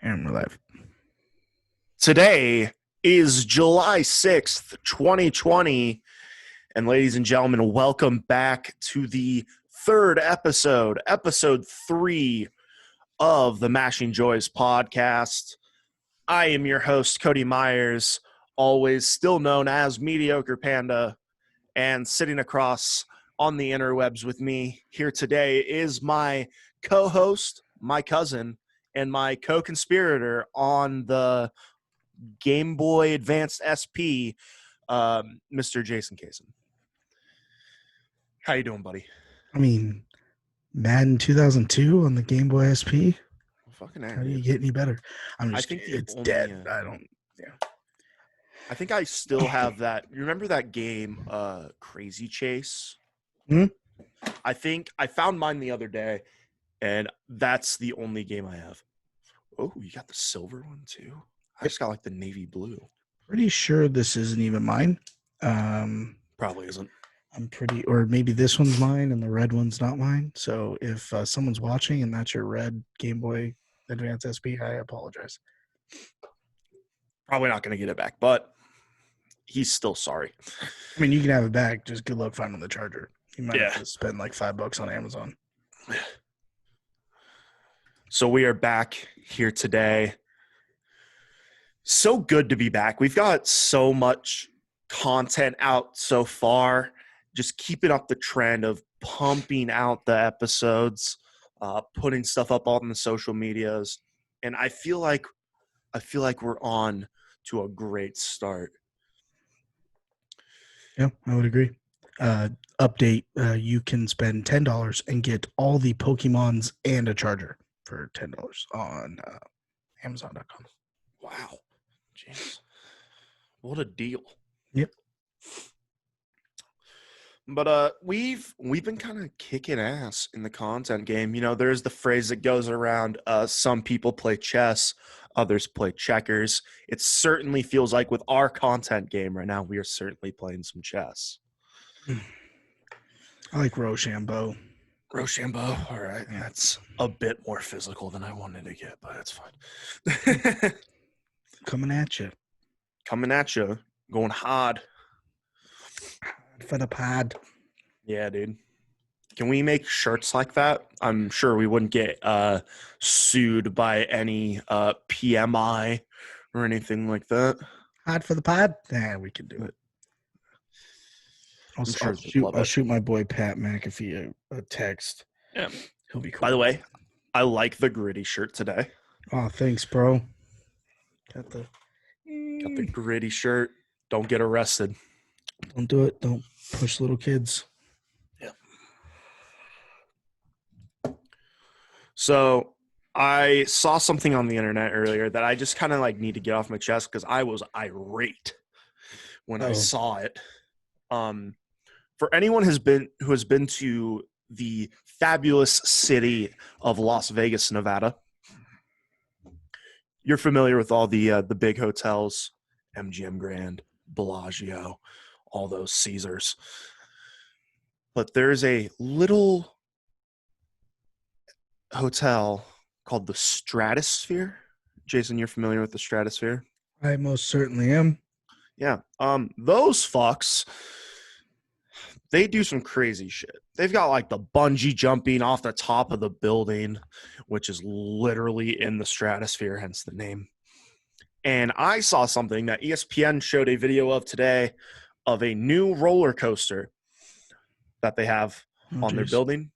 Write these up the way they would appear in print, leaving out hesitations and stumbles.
And we're live. Today is July 6th, 2020. And ladies and gentlemen, welcome back to the third episode 3 of the Mashing Joys podcast. I am your host, Cody Myers, always still known as Mediocre Panda. And sitting across on the interwebs with me here today is my co-host, my cousin, and my co-conspirator on the Game Boy Advanced SP, Mr. Jason Kaysen. How you doing, buddy? I mean, Madden 2002 on the Game Boy SP. Fucking How do you get any better? I'm just think kidding. It's dead. I think I still have that. You remember that game, Crazy Chase? Hmm? I think I found mine the other day, and that's the only game I have. Oh, you got the silver one too? I just got like the navy blue. Pretty sure this isn't even mine. Probably isn't. Or maybe this one's mine and the red one's not mine. So if someone's watching and that's your red Game Boy Advance SP, I apologize. Probably not going to get it back, but he's still sorry. I mean, you can have it back. Just good luck finding the charger. You might have to spend like $5 on Amazon. So we are back here today. So good to be back. We've got so much content out so far. Just keeping up the trend of pumping out the episodes, putting stuff up on the social medias, and I feel like we're on to a great start. Yeah, I would agree. Update: you can spend $10 and get all the Pokemons and a charger for $10 on Amazon.com. Wow, jeez, what a deal! Yep. But we've been kind of kicking ass in the content game. You know, there's the phrase that goes around, some people play chess, others play checkers. It certainly feels like with our content game right now, we are certainly playing some chess. I like Rochambeau. Rochambeau, all right. That's a bit more physical than I wanted to get, but that's fine. Coming at you. Going hard. For the pod. Yeah, dude. Can we make shirts like that? I'm sure we wouldn't get sued by any PMI or anything like that. Hot for the pod? Yeah, we can do it. I'll shoot my boy Pat McAfee a text. Yeah. He'll be cool. By the way, I like the gritty shirt today. Oh, thanks, bro. Got the gritty shirt. Don't get arrested. Don't do it. Don't push little kids. Yeah. So I saw something on the internet earlier that I just kind of like need to get off my chest because I was irate when I saw it. For anyone who has been to the fabulous city of Las Vegas, Nevada, you're familiar with all the big hotels, MGM Grand, Bellagio, all those Caesars. But there's a little hotel called the Stratosphere. Jason, you're familiar with the Stratosphere? I most certainly am. Yeah. Those fucks, they do some crazy shit. They've got like the bungee jumping off the top of the building, which is literally in the stratosphere, hence the name. And I saw something that ESPN showed a video of today of a new roller coaster that they have on their building.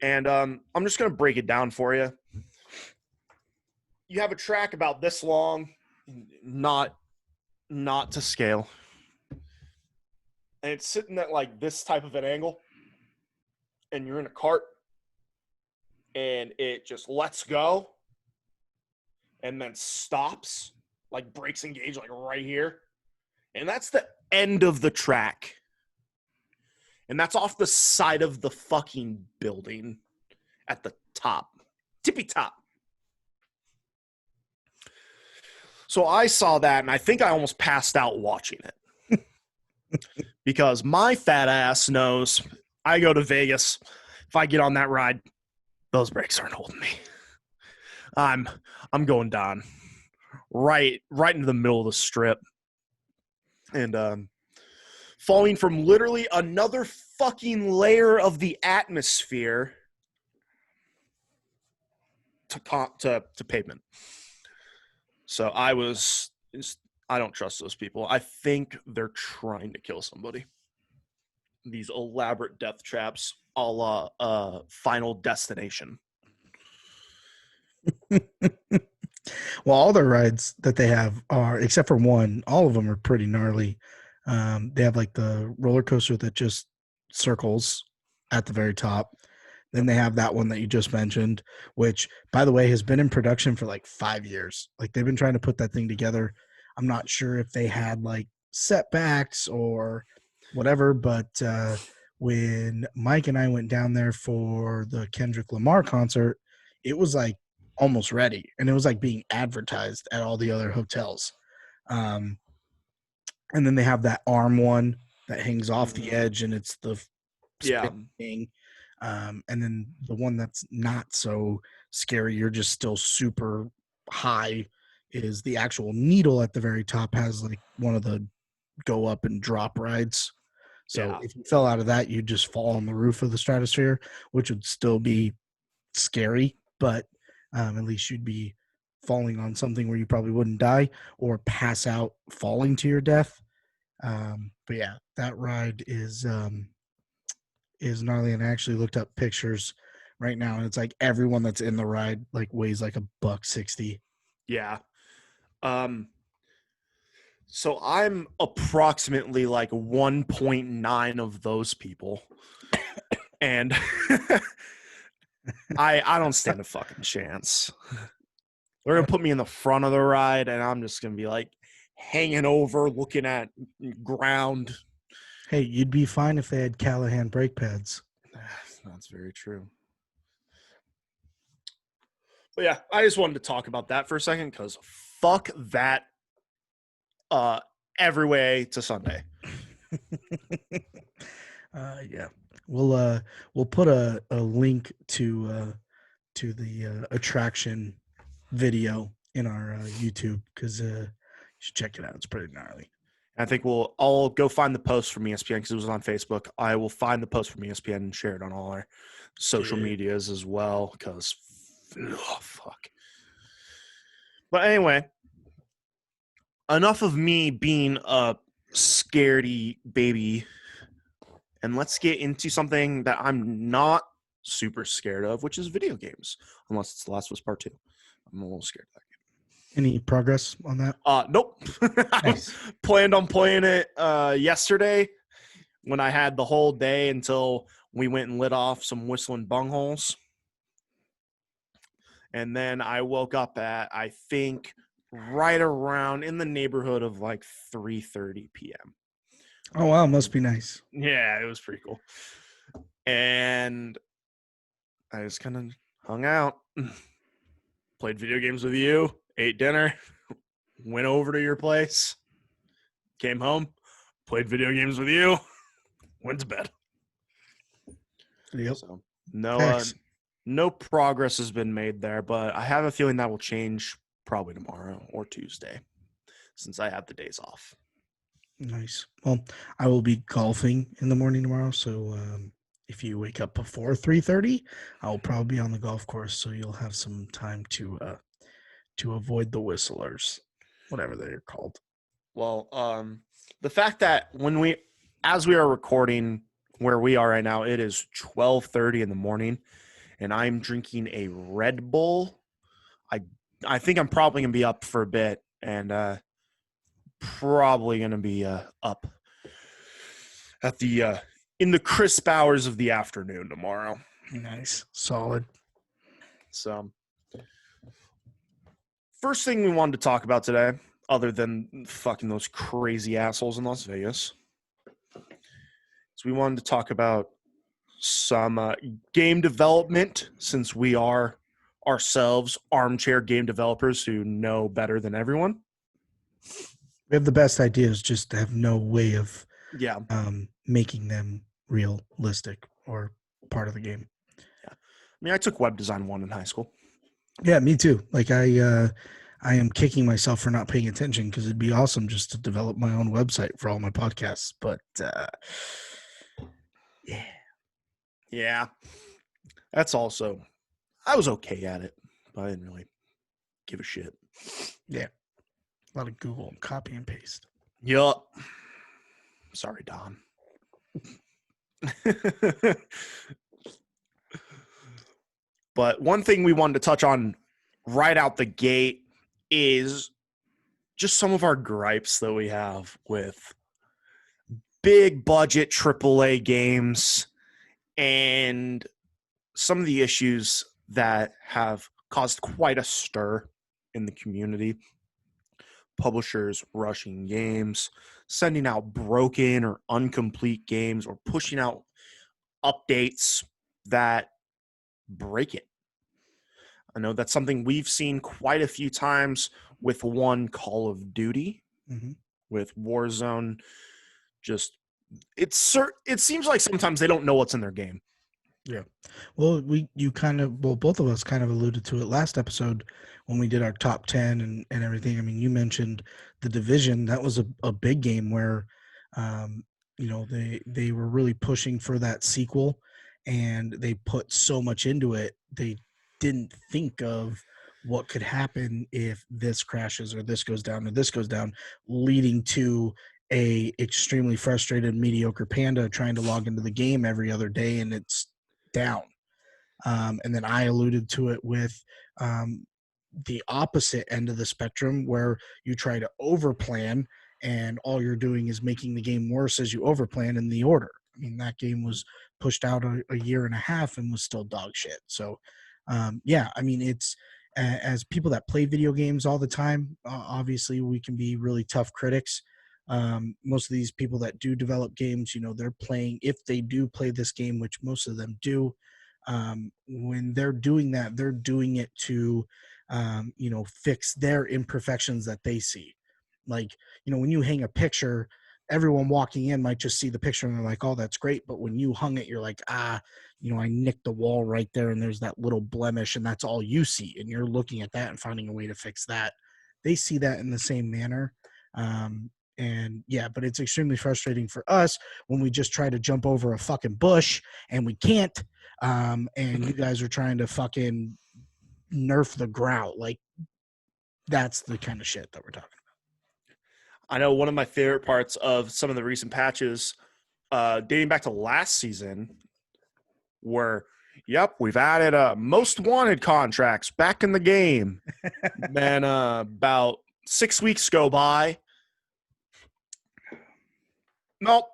And I'm just going to break it down for you. You have a track about this long, not to scale. And it's sitting at like this type of an angle. And you're in a cart. And it just lets go. And then stops. Like brakes engage like right here. And that's the end of the track. And that's off the side of the fucking building at the top. Tippy top. So I saw that, and I think I almost passed out watching it. Because my fat ass knows I go to Vegas. If I get on that ride, those brakes aren't holding me. I'm I'm going down right into the middle of the strip, and falling from literally another fucking layer of the atmosphere to pavement. So I don't trust those people. I think they're trying to kill somebody. These elaborate death traps, a la Final Destination. Well, all their rides that they have are, except for one, all of them are pretty gnarly. They have like the roller coaster that just circles at the very top. Then they have that one that you just mentioned, which, by the way, has been in production for like 5 years. Like they've been trying to put that thing together. I'm not sure if they had like setbacks or whatever, but when Mike and I went down there for the Kendrick Lamar concert, it was like almost ready, and it was like being advertised at all the other hotels. Um, and then they have that arm one that hangs off the edge, and it's the Yeah. spinning. And then the one that's not so scary, you're just still super high, is the actual needle at the very top has like one of the go up and drop rides. So Yeah. if you fell out of that, you'd just fall on the roof of the stratosphere, which would still be scary, but at least you'd be falling on something where you probably wouldn't die or pass out falling to your death. But yeah, that ride is gnarly, and I actually looked up pictures right now, and it's like everyone that's in the ride like weighs like $160. Yeah. So I'm approximately like 1.9 of those people. And I don't stand a fucking chance. They're gonna put me in the front of the ride, and I'm just gonna be like hanging over, looking at ground. Hey, you'd be fine if they had Callahan brake pads. That's very true. But yeah, I just wanted to talk about that for a second because fuck that every way to Sunday. Yeah, we'll put a link to the attraction video in our YouTube, because you should check it out. It's pretty gnarly. I think I'll go find the post from ESPN because it was on Facebook. I will find the post from ESPN and share it on all our social medias as well because fuck. But anyway, enough of me being a scaredy baby, and let's get into something that I'm not super scared of, which is video games. Unless it's The Last of Us Part 2. I'm a little scared of that game. Any progress on that? Nope. Nice. I planned on playing it yesterday when I had the whole day until we went and lit off some whistling bungholes. And then I woke up at, I think, right around in the neighborhood of like 3:30 p.m. Oh, wow. Must be nice. Yeah, it was pretty cool. And I just kind of hung out, played video games with you, ate dinner, went over to your place, came home, played video games with you, went to bed. Yep. So no progress has been made there, but I have a feeling that will change probably tomorrow or Tuesday since I have the days off. Nice. Well, I will be golfing in the morning tomorrow, so if you wake up before 3:30, I'll probably be on the golf course, so you'll have some time to avoid the whistlers, whatever they're called. Well, the fact that as we are recording where we are right now, it is 12:30 in the morning, and I'm drinking a Red Bull. I think I'm probably gonna be up for a bit, and probably gonna be up at the in the crisp hours of the afternoon tomorrow. Nice. Solid. So, first thing we wanted to talk about today, other than fucking those crazy assholes in Las Vegas, is we wanted to talk about some game development, since we are ourselves armchair game developers who know better than everyone. We have the best ideas, just have no way of Yeah. making them realistic or part of the game. Yeah. I mean, I took web design 1 in high school. Yeah, me too. Like I am kicking myself for not paying attention because it'd be awesome just to develop my own website for all my podcasts. But yeah, Yeah, that's also I was okay at it, but I didn't really give a shit. yeah, a lot of Google copy and paste. Yup. Sorry, Don. But one thing we wanted to touch on right out the gate is just some of our gripes that we have with big budget AAA games and some of the issues that have caused quite a stir in the community. Publishers rushing games, sending out broken or incomplete games, or pushing out updates that break it. I know that's something we've seen quite a few times with one Call of Duty, Mm-hmm. with Warzone. Just it seems like sometimes they don't know what's in their game. Yeah. Well, both of us kind of alluded to it last episode when we did our top 10 and everything. I mean, you mentioned the Division. That was a big game where, um, they were really pushing for that sequel and they put so much into it. They didn't think of what could happen if this crashes or this goes down or this goes down, leading to a extremely frustrated mediocre panda trying to log into the game every other day and it's down. And then I alluded to it with the opposite end of the spectrum where you try to overplan and all you're doing is making the game worse as you overplan in the order. I mean, that game was pushed out a year and a half and was still dog shit. So, yeah, I mean, it's as people that play video games all the time, obviously we can be really tough critics. Most of these people that do develop games, they're playing, if they do play this game, which most of them do, when they're doing that, they're doing it to, fix their imperfections that they see. Like, when you hang a picture, everyone walking in might just see the picture and they're like, oh, that's great. But when you hung it, you're like, I nicked the wall right there and there's that little blemish and that's all you see. And you're looking at that and finding a way to fix that. They see that in the same manner. And yeah, but it's extremely frustrating for us when we just try to jump over a fucking bush and we can't. And you guys are trying to fucking nerf the grout. Like, that's the kind of shit that we're talking I know one of my favorite parts of some of the recent patches, dating back to last season, were, yep, we've added most wanted contracts back in the game. Then about 6 weeks go by. Nope,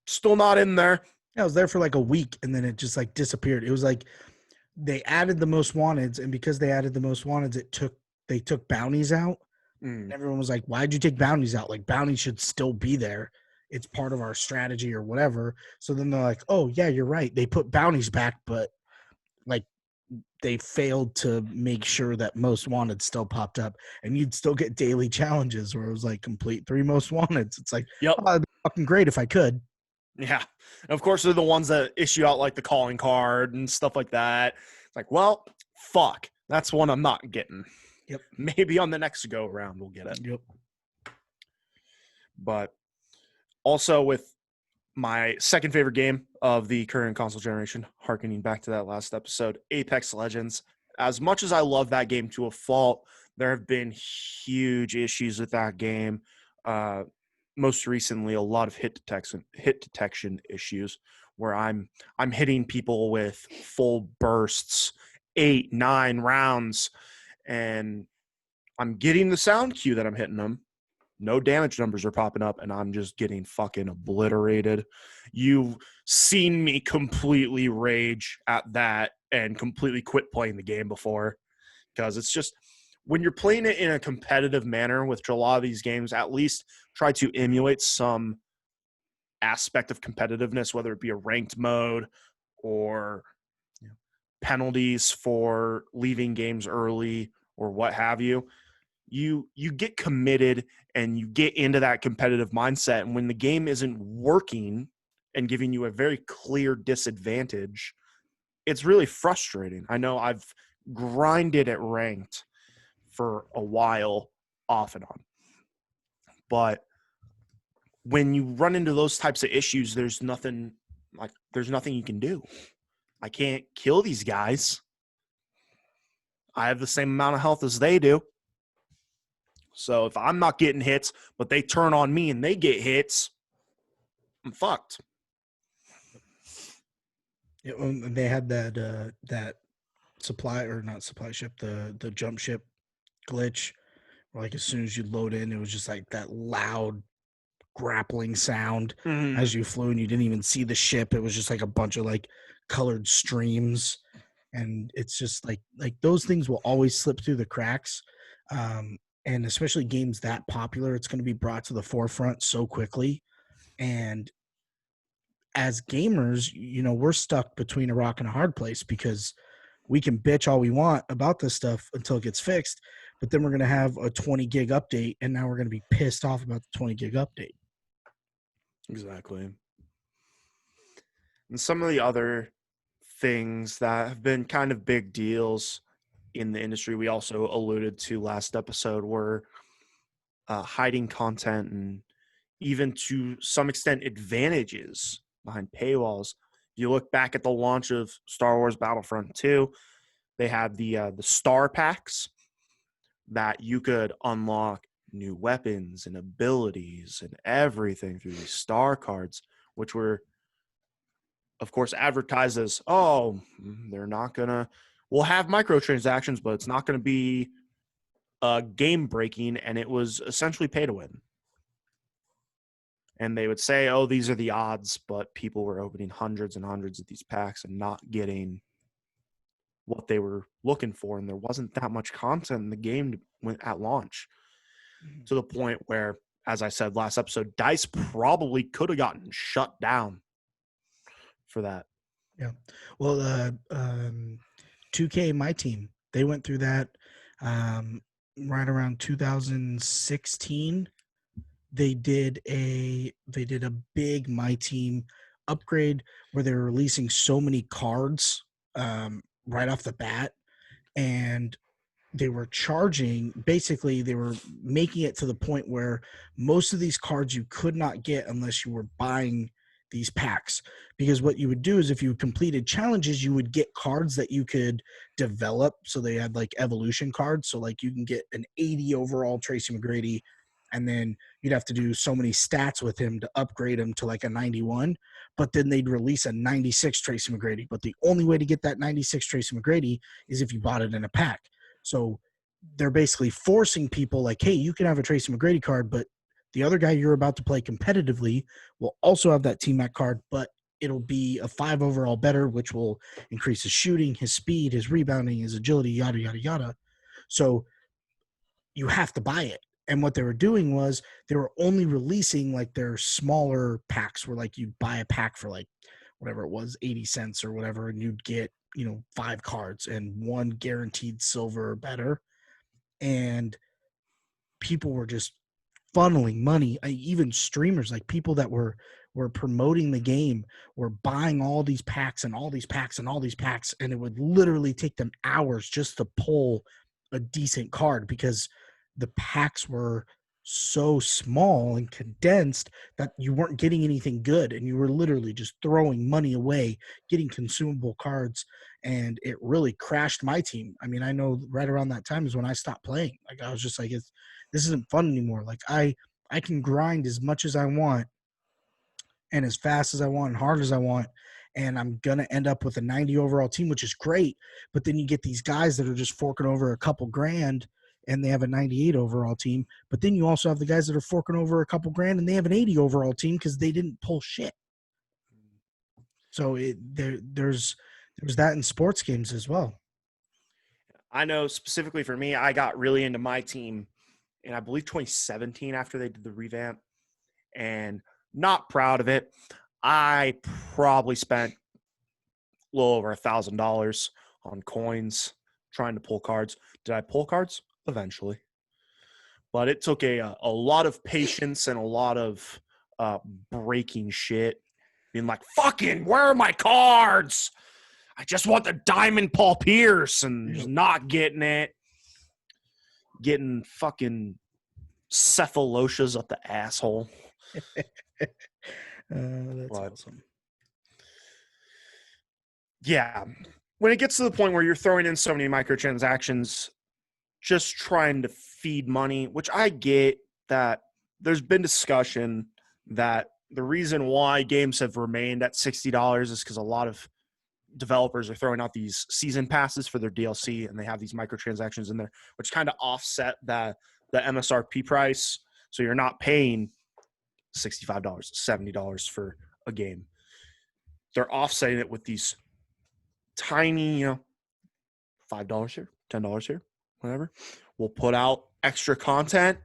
still not in there. I was there for like a week and then it just like disappeared. It was like they added the most wanteds, and because they added the most wanteds, they took bounties out. And everyone was like, why'd you take bounties out? Like, bounties should still be there. It's part of our strategy or whatever. So then they're like, oh yeah, you're right. They put bounties back, but like they failed to make sure that most wanted still popped up, and you'd still get daily challenges where it was like complete 3 most wanteds. It's like, Yep. oh, that'd be fucking great if I could. Yeah. And of course, they're the ones that issue out like the calling card and stuff like that. It's like, well, fuck. That's one I'm not getting. Yep. Maybe on the next go around we'll get it. Yep. But also with my second favorite game of the current console generation, harkening back to that last episode, Apex Legends. As much as I love that game to a fault, there have been huge issues with that game. Most recently, a lot of hit detection issues where I'm hitting people with full bursts, 8, 9 rounds, and I'm getting the sound cue that I'm hitting them. No damage numbers are popping up, and I'm just getting fucking obliterated. You've seen me completely rage at that and completely quit playing the game before, because it's just when you're playing it in a competitive manner, which a lot of these games at least try to emulate some aspect of competitiveness, whether it be a ranked mode or penalties for leaving games early or what have you. You get committed and you get into that competitive mindset, and when the game isn't working and giving you a very clear disadvantage, it's really frustrating. I know I've grinded at ranked for a while off and on. But when you run into those types of issues, there's nothing you can do. I can't kill these guys. I have the same amount of health as they do. So if I'm not getting hits, but they turn on me and they get hits, I'm fucked. Yeah, they had that supply or not supply ship, the jump ship glitch. Where like as soon as you load in, it was just like that loud grappling sound as you flew, and you didn't even see the ship. It was just like a bunch of like colored streams, and it's just like those things will always slip through the cracks. And especially games that popular, it's going to be brought to the forefront so quickly. And as gamers, we're stuck between a rock and a hard place because we can bitch all we want about this stuff until it gets fixed, but then we're going to have a 20 gig update, and now we're going to be pissed off about the 20 gig update. Exactly. And some of the other things that have been kind of big deals in the industry we also alluded to last episode were hiding content and even to some extent advantages behind paywalls. If you look back at the launch of Star Wars Battlefront 2, they had the star packs that you could unlock new weapons and abilities and everything through these star cards, which were, of course, advertised as, they're not going to, we'll have microtransactions, but it's not going to be game breaking. And it was essentially pay to win. And they would say, these are the odds, but people were opening hundreds and hundreds of these packs and not getting what they were looking for. And there wasn't that much content in the game at launch, to the point where, as I said last episode, DICE probably could have gotten shut down for that. Yeah. Well, 2K, my team, they went through that right around 2016. They did a big My Team upgrade where they were releasing so many cards right off the bat, and they were charging, basically they were making it to the point where most of these cards you could not get unless you were buying these packs. Because what you would do is if you completed challenges, you would get cards that you could develop. So they had like evolution cards. So like you can get an 80 overall Tracy McGrady, and then you'd have to do so many stats with him to upgrade him to like a 91. But then they'd release a 96 Tracy McGrady. But the only way to get that 96 Tracy McGrady is if you bought it in a pack. So they're basically forcing people like, hey, you can have a Tracy McGrady card, but the other guy you're about to play competitively will also have that T-Mac card, but it'll be a 5 overall better, which will increase his shooting, his speed, his rebounding, his agility, yada, yada, yada. So you have to buy it. And what they were doing was they were only releasing like their smaller packs where like you'd buy a pack for like whatever it was, 80 cents or whatever, and you'd get, 5 cards and 1 guaranteed silver or better. And people were just funneling money. Even streamers, like people that were promoting the game, were buying all these packs and all these packs and all these packs, and it would literally take them hours just to pull a decent card because the packs were so small and condensed that you weren't getting anything good, and you were literally just throwing money away getting consumable cards, and it really crashed my team. I mean, I know right around that time is when I stopped playing. Like I was just like, this isn't fun anymore. Like I can grind as much as I want and as fast as I want and hard as I want, and I'm going to end up with a 90 overall team, which is great. But then you get these guys that are just forking over a couple grand and they have a 98 overall team. But then you also have the guys that are forking over a couple grand and they have an 80 overall team because they didn't pull shit. So there's that in sports games as well. I know specifically for me, I got really into my team in, I believe, 2017 after they did the revamp, and not proud of it. I probably spent a little over $1,000 on coins trying to pull cards. Did I pull cards? Eventually. But it took a lot of patience and a lot of breaking shit. Being like, fucking, where are my cards? I just want the diamond Paul Pierce and just not getting it. Getting fucking cephaloshas up the asshole. That's But, awesome. yeah. When it gets to the point where you're throwing in so many microtransactions, just trying to feed money, which I get that there's been discussion that the reason why games have remained at $60 is because a lot of developers are throwing out these season passes for their DLC, and they have these microtransactions in there, which kind of offset the MSRP price. So you're not paying $65, $70 for a game. They're offsetting it with these tiny, $5 here, $10 here, whatever. We'll put out extra content.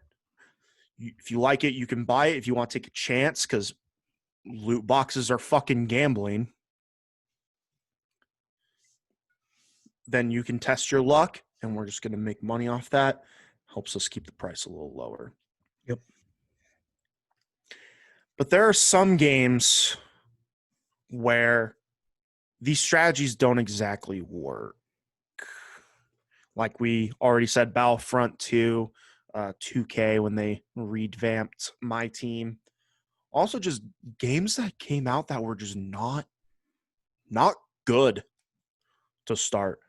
If you like it, you can buy it. If you want to take a chance, because loot boxes are fucking gambling, then you can test your luck, and we're just going to make money off that. Helps us keep the price a little lower. Yep. But there are some games where these strategies don't exactly work. Like we already said, Battlefront 2, 2K when they revamped My Team. Also just games that came out that were just not good to start.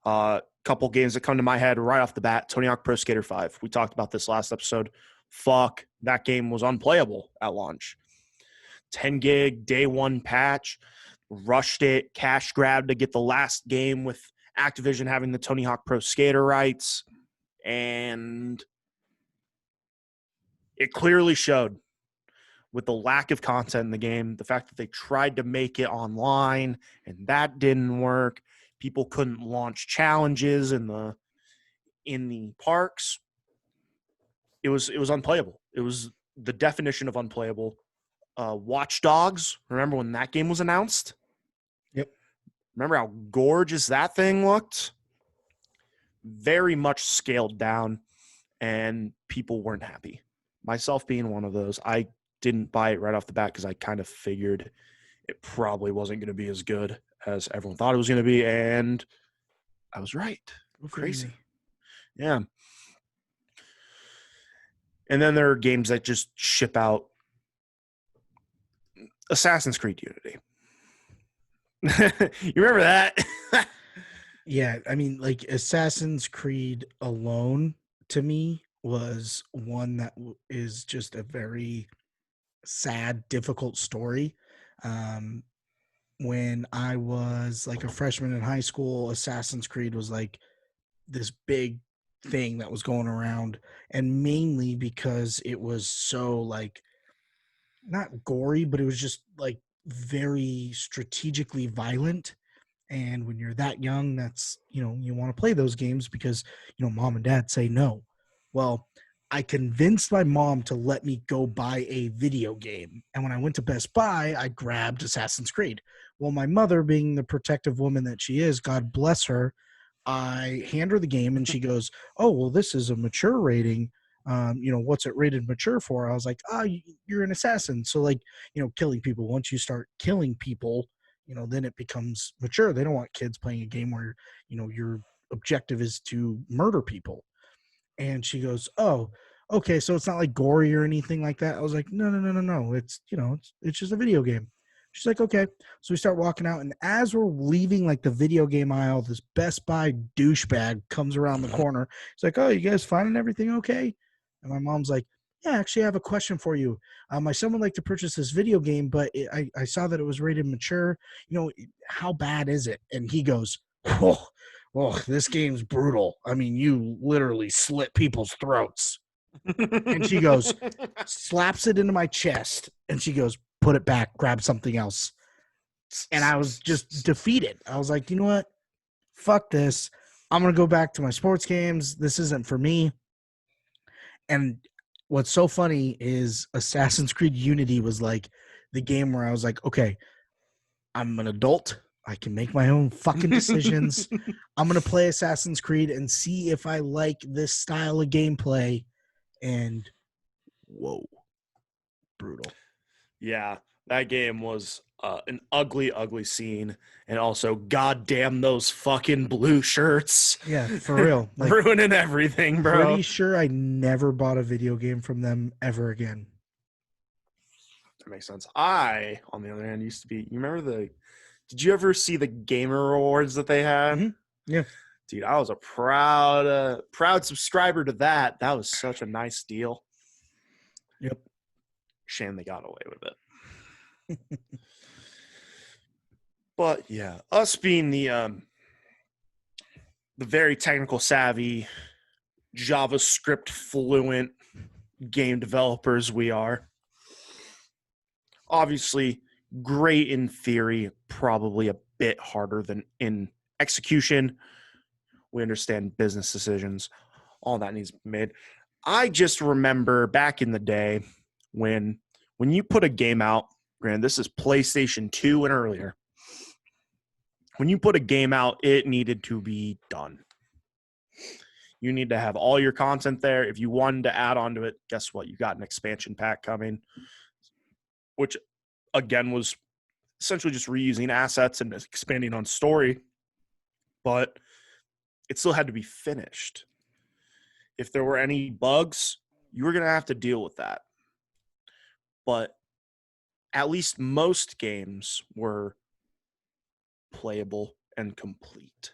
Couple games that come to my head right off the bat. Tony Hawk Pro Skater 5. We talked about this last episode. Fuck, that game was unplayable at launch. 10 gig, day one patch. Rushed it, cash grabbed to get the last game with Activision having the Tony Hawk Pro Skater rights. And it clearly showed with the lack of content in the game, the fact that they tried to make it online and that didn't work. People couldn't launch challenges in the parks. It was unplayable. It was the definition of unplayable. Watch Dogs, remember when that game was announced? Yep. Remember how gorgeous that thing looked? Very much scaled down, and people weren't happy. Myself being one of those. I didn't buy it right off the bat because I kind of figured it probably wasn't going to be as good as everyone thought it was going to be, and I was right. Crazy. Yeah. And then there are games that just ship out. Assassin's Creed Unity. You remember that? Yeah, I mean, like Assassin's Creed alone to me was one that is just a very sad, difficult story. When I was like a freshman in high school, Assassin's Creed was like this big thing that was going around, and mainly because it was so like not gory, but it was just like very strategically violent. And when you're that young, that's, you want to play those games because, mom and dad say no. Well, I convinced my mom to let me go buy a video game. And when I went to Best Buy, I grabbed Assassin's Creed. Well, my mother, being the protective woman that she is, God bless her, I hand her the game and she goes, "Oh, well, this is a mature rating. What's it rated mature for?" I was like, you're an assassin. So like, killing people, once you start killing people, then it becomes mature. They don't want kids playing a game where, your objective is to murder people. And she goes, "Oh, okay. So it's not like gory or anything like that." I was like, no. It's, it's just a video game. She's like, "Okay." So we start walking out, and as we're leaving like the video game aisle, this Best Buy douchebag comes around the corner. He's like, "Oh, you guys finding everything okay?" And my mom's like, "Yeah, actually, I have a question for you. My son would like to purchase this video game, but I saw that it was rated mature. How bad is it?" And he goes, "Oh, this game's brutal. I mean, you literally slit people's throats." And she goes, slaps it into my chest, and she goes, "Put it back, grab something else." And I was just defeated. I was like, you know what? Fuck this. I'm going to go back to my sports games. This isn't for me. And what's so funny is Assassin's Creed Unity was like the game where I was like, okay, I'm an adult. I can make my own fucking decisions. I'm going to play Assassin's Creed and see if I like this style of gameplay. And whoa, brutal. Yeah. That game was an ugly, ugly scene, and also, goddamn those fucking blue shirts, Yeah, for real. Like, ruining everything, bro. pretty sure I never bought a video game from them ever again. That makes sense. I, on the other hand, used to be. You remember the? Did you ever see the Gamer Awards that they had? Mhm. Yeah. Dude, I was a proud subscriber to that. That was such a nice deal. Yep. Shame they got away with it. But yeah, us being the very technical savvy, JavaScript fluent game developers we are, obviously great in theory, probably a bit harder than in execution. We understand business decisions, all that needs to be made. I just remember back in the day when you put a game out, granted this is PlayStation 2 and earlier, when you put a game out, it needed to be done. You need to have all your content there. If you wanted to add on to it, guess what? You got an expansion pack coming, which again was essentially just reusing assets and expanding on story, but it still had to be finished. If there were any bugs, you were going to have to deal with that. But at least most games were playable and complete.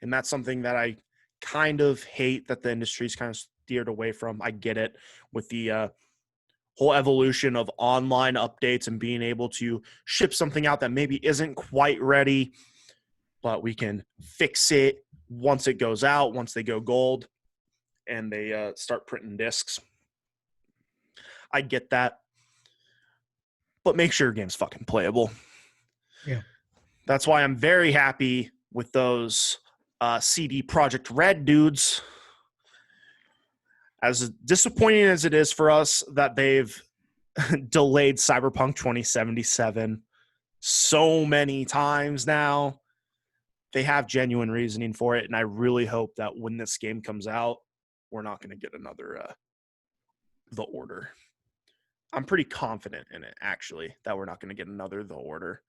And that's something that I kind of hate that the industry's kind of steered away from. I get it with the whole evolution of online updates and being able to ship something out that maybe isn't quite ready, but we can fix it once it goes out, once they go gold and they start printing discs. I get that. But make sure your game's fucking playable. Yeah. That's why I'm very happy with those CD Projekt Red dudes. As disappointing as it is for us that they've delayed Cyberpunk 2077 so many times now, they have genuine reasoning for it, and I really hope that when this game comes out, we're not going to get another The Order. I'm pretty confident in it, actually, that we're not going to get another The Order.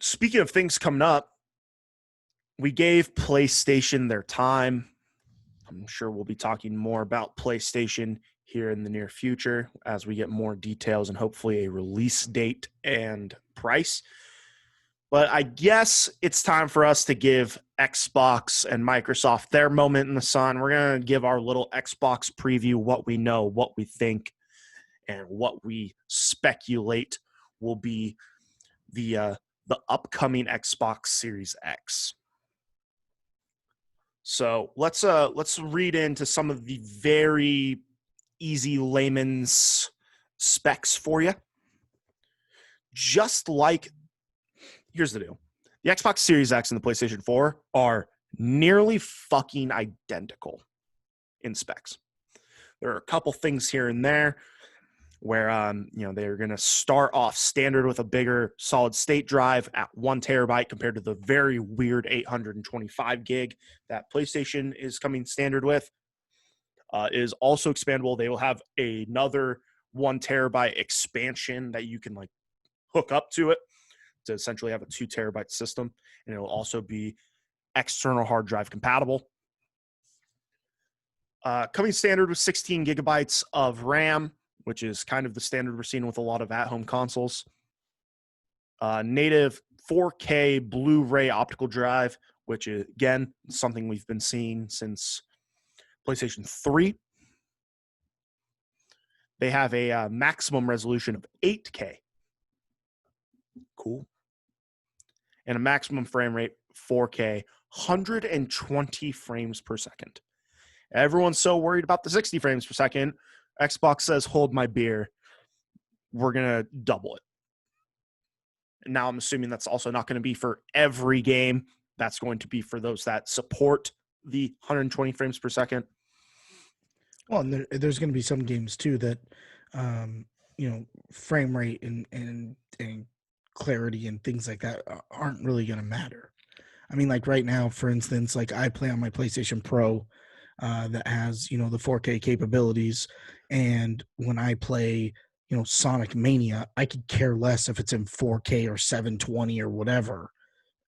Speaking of things coming up, we gave PlayStation their time. I'm sure we'll be talking more about PlayStation here in the near future as we get more details and hopefully a release date and price. But I guess it's time for us to give Xbox and Microsoft their moment in the sun. We're going to give our little Xbox preview, what we know, what we think, and what we speculate will be the upcoming Xbox Series X. So let's read into some of the very easy layman's specs for you. Just like, here's the deal. The Xbox Series X and the PlayStation 4 are nearly fucking identical in specs. There are a couple things here and there where they're going to start off standard with a bigger solid state drive at 1 terabyte compared to the very weird 825 gig that PlayStation is coming standard with. Is also expandable. They will have another 1 terabyte expansion that you can like hook up to it to essentially have a 2 terabyte system, and it will also be external hard drive compatible. Coming standard with 16 gigabytes of RAM, which is kind of the standard we're seeing with a lot of at-home consoles. Native 4K Blu-ray optical drive, which is, again, something we've been seeing since PlayStation 3. They have a maximum resolution of 8K. Cool. And a maximum frame rate, 4K, 120 frames per second. Everyone's so worried about the 60 frames per second. Xbox says, hold my beer. We're going to double it. And now I'm assuming that's also not going to be for every game. That's going to be for those that support the 120 frames per second. Well, and there's going to be some games too that, frame rate and clarity and things like that aren't really going to matter. I mean, like right now, for instance, like I play on my PlayStation Pro. that has, you know, the 4K capabilities. And when I play, you know, Sonic Mania, I could care less if it's in 4K or 720 or whatever.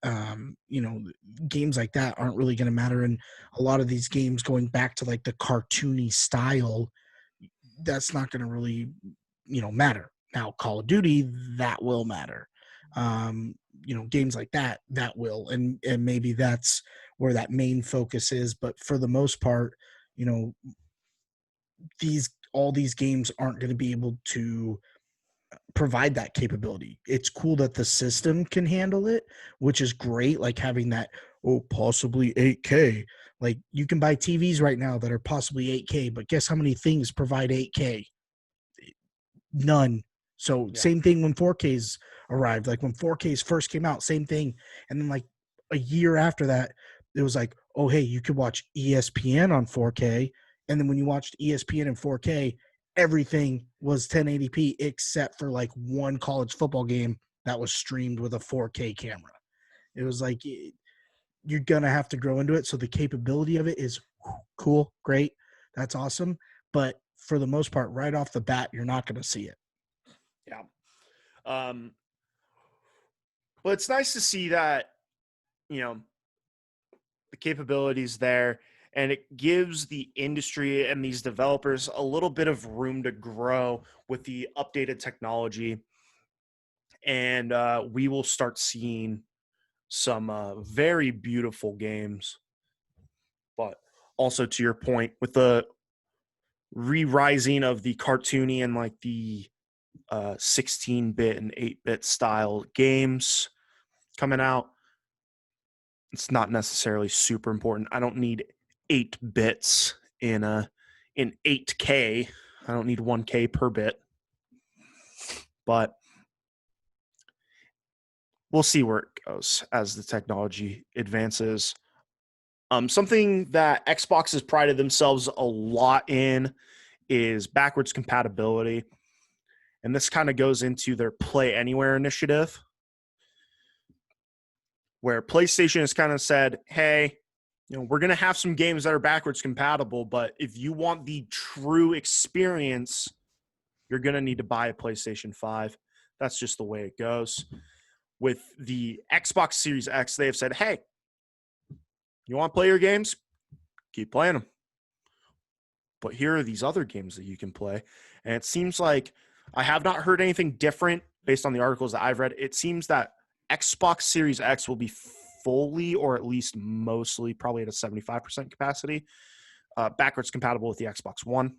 You know, games like that aren't really going to matter. And a lot of these games going back to like the cartoony style, that's not going to really, you know, matter. Now, Call of Duty, that will matter. You know, games like that, that will, and maybe that's where that main focus is. But for the most part, you know, all these games aren't going to be able to provide that capability. It's cool that the system can handle it, which is great. Like having that, oh, possibly 8K. Like you can buy TVs right now that are possibly 8K, but guess how many things provide 8K? None. So Yeah. same thing when 4Ks arrived. Like when 4Ks first came out, same thing. And then like a year after that, it was like, oh hey, you could watch ESPN on 4K. And then when you watched ESPN in 4K, everything was 1080p except for like one college football game that was streamed with a 4K camera. It was like you're gonna have to grow into it. So the capability of it is cool, great, that's awesome. But for the most part, right off the bat, you're not gonna see it. Yeah. But it's nice to see that, you know, the capabilities there, and it gives the industry and these developers a little bit of room to grow with the updated technology. And we will start seeing some very beautiful games. But also to your point, with the re-rising of the cartoony and like the 16-bit and 8-bit style games coming out, it's not necessarily super important. I don't need 8 bits in 8K. I don't need 1K per bit. But we'll see where it goes as the technology advances. Something that Xbox has prided themselves a lot in is backwards compatibility. And this kind of goes into their Play Anywhere initiative, where PlayStation has kind of said, hey, you know, we're going to have some games that are backwards compatible, but if you want the true experience, you're going to need to buy a PlayStation 5. That's just the way it goes. With the Xbox Series X, they have said, hey, you want to play your games? Keep playing them. But here are these other games that you can play. And it seems like I have not heard anything different based on the articles that I've read. It seems that Xbox Series X will be fully, or at least mostly, probably at a 75% capacity, backwards compatible with the Xbox One,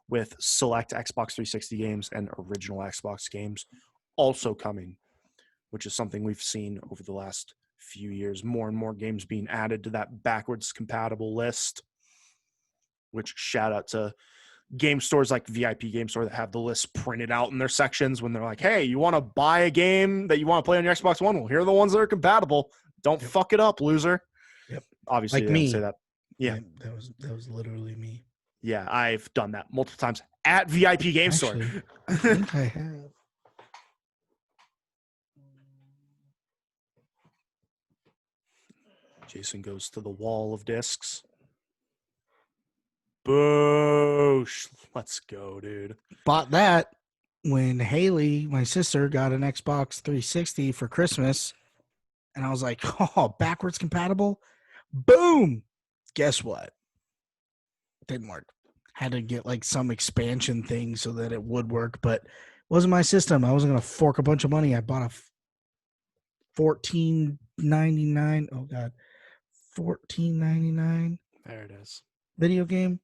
with select Xbox 360 games and original Xbox games also coming, which is something we've seen over the last few years. More and more games being added to that backwards compatible list, which shout out to game stores like VIP Game Store that have the list printed out in their sections when they're like, hey, you want to buy a game that you want to play on your Xbox One? Well, here are the ones that are compatible. Don't fuck it up, loser. Yep. Obviously, Like they don't me. say that. Yeah. That was literally me. Yeah, I've done that multiple times at VIP Game Store. Actually, I think I have. Jason goes to the wall of discs. Boosh. Let's go, dude. Bought that when Haley, my sister, got an Xbox 360 for Christmas. And I was like, oh, backwards compatible? Boom. Guess what? Didn't work. Had to get like some expansion thing so that it would work, but it wasn't my system. I wasn't going to fork a bunch of money. I bought a $14.99. Oh, God. $14.99 There it is. video game.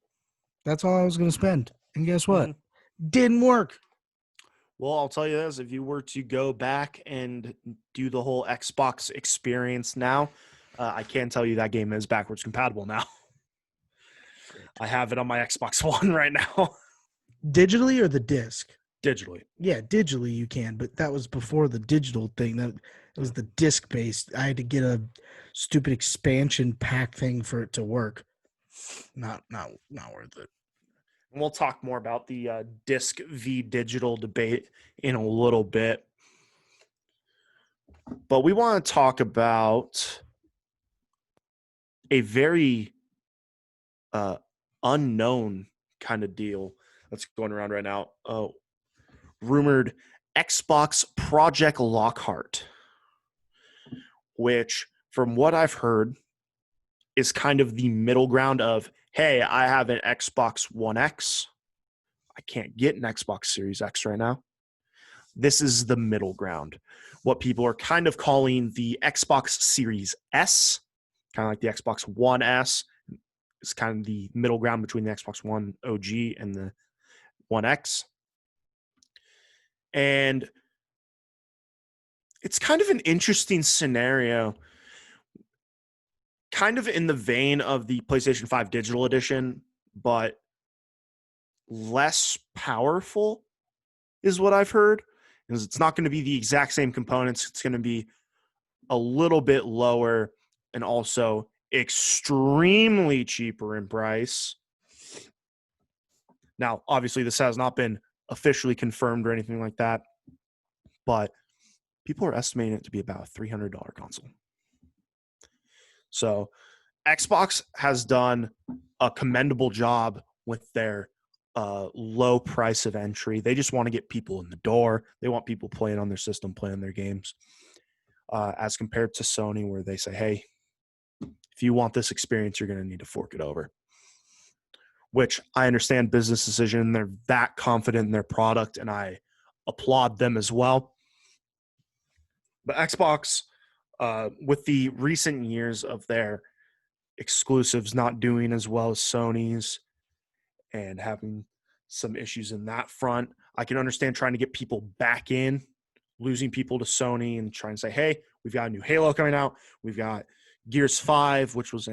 That's all I was going to spend. And guess what? Mm-hmm. Didn't work. Well, I'll tell you this. If you were to go back and do the whole Xbox experience now, I can tell you that game is backwards compatible now. Great. I have it on my Xbox One right now. Digitally or the disc? Digitally. Yeah, digitally you can, but that was before the digital thing. That it was the disc based. I had to get a stupid expansion pack thing for it to work. Not worth it. And we'll talk more about the disc v digital debate in a little bit. But we want to talk about a very uh, unknown kind of deal that's going around right now. Rumored Xbox Project Lockhart, which, from what I've heard, is kind of the middle ground of, hey, I have an Xbox One X. I can't get an Xbox Series X right now. This is the middle ground. What people are kind of calling the Xbox Series S, kind of like the Xbox One S, is kind of the middle ground between the Xbox One OG and the One X. And it's kind of an interesting scenario, kind of in the vein of the PlayStation 5 Digital Edition, but less powerful is what I've heard. Because it's not going to be the exact same components. It's going to be a little bit lower and also extremely cheaper in price. Now, obviously, this has not been officially confirmed or anything like that, but people are estimating it to be about a $300 console. So Xbox has done a commendable job with their low price of entry. They just want to get people in the door. They want people playing on their system, playing their games, as compared to Sony, where they say, hey, if you want this experience, you're going to need to fork it over. Which I understand business decision. They're that confident in their product, and I applaud them as well. But Xbox, with the recent years of their exclusives not doing as well as Sony's and having some issues in that front, I can understand trying to get people back in, losing people to Sony and trying to say, hey, we've got a new Halo coming out. We've got Gears 5, which was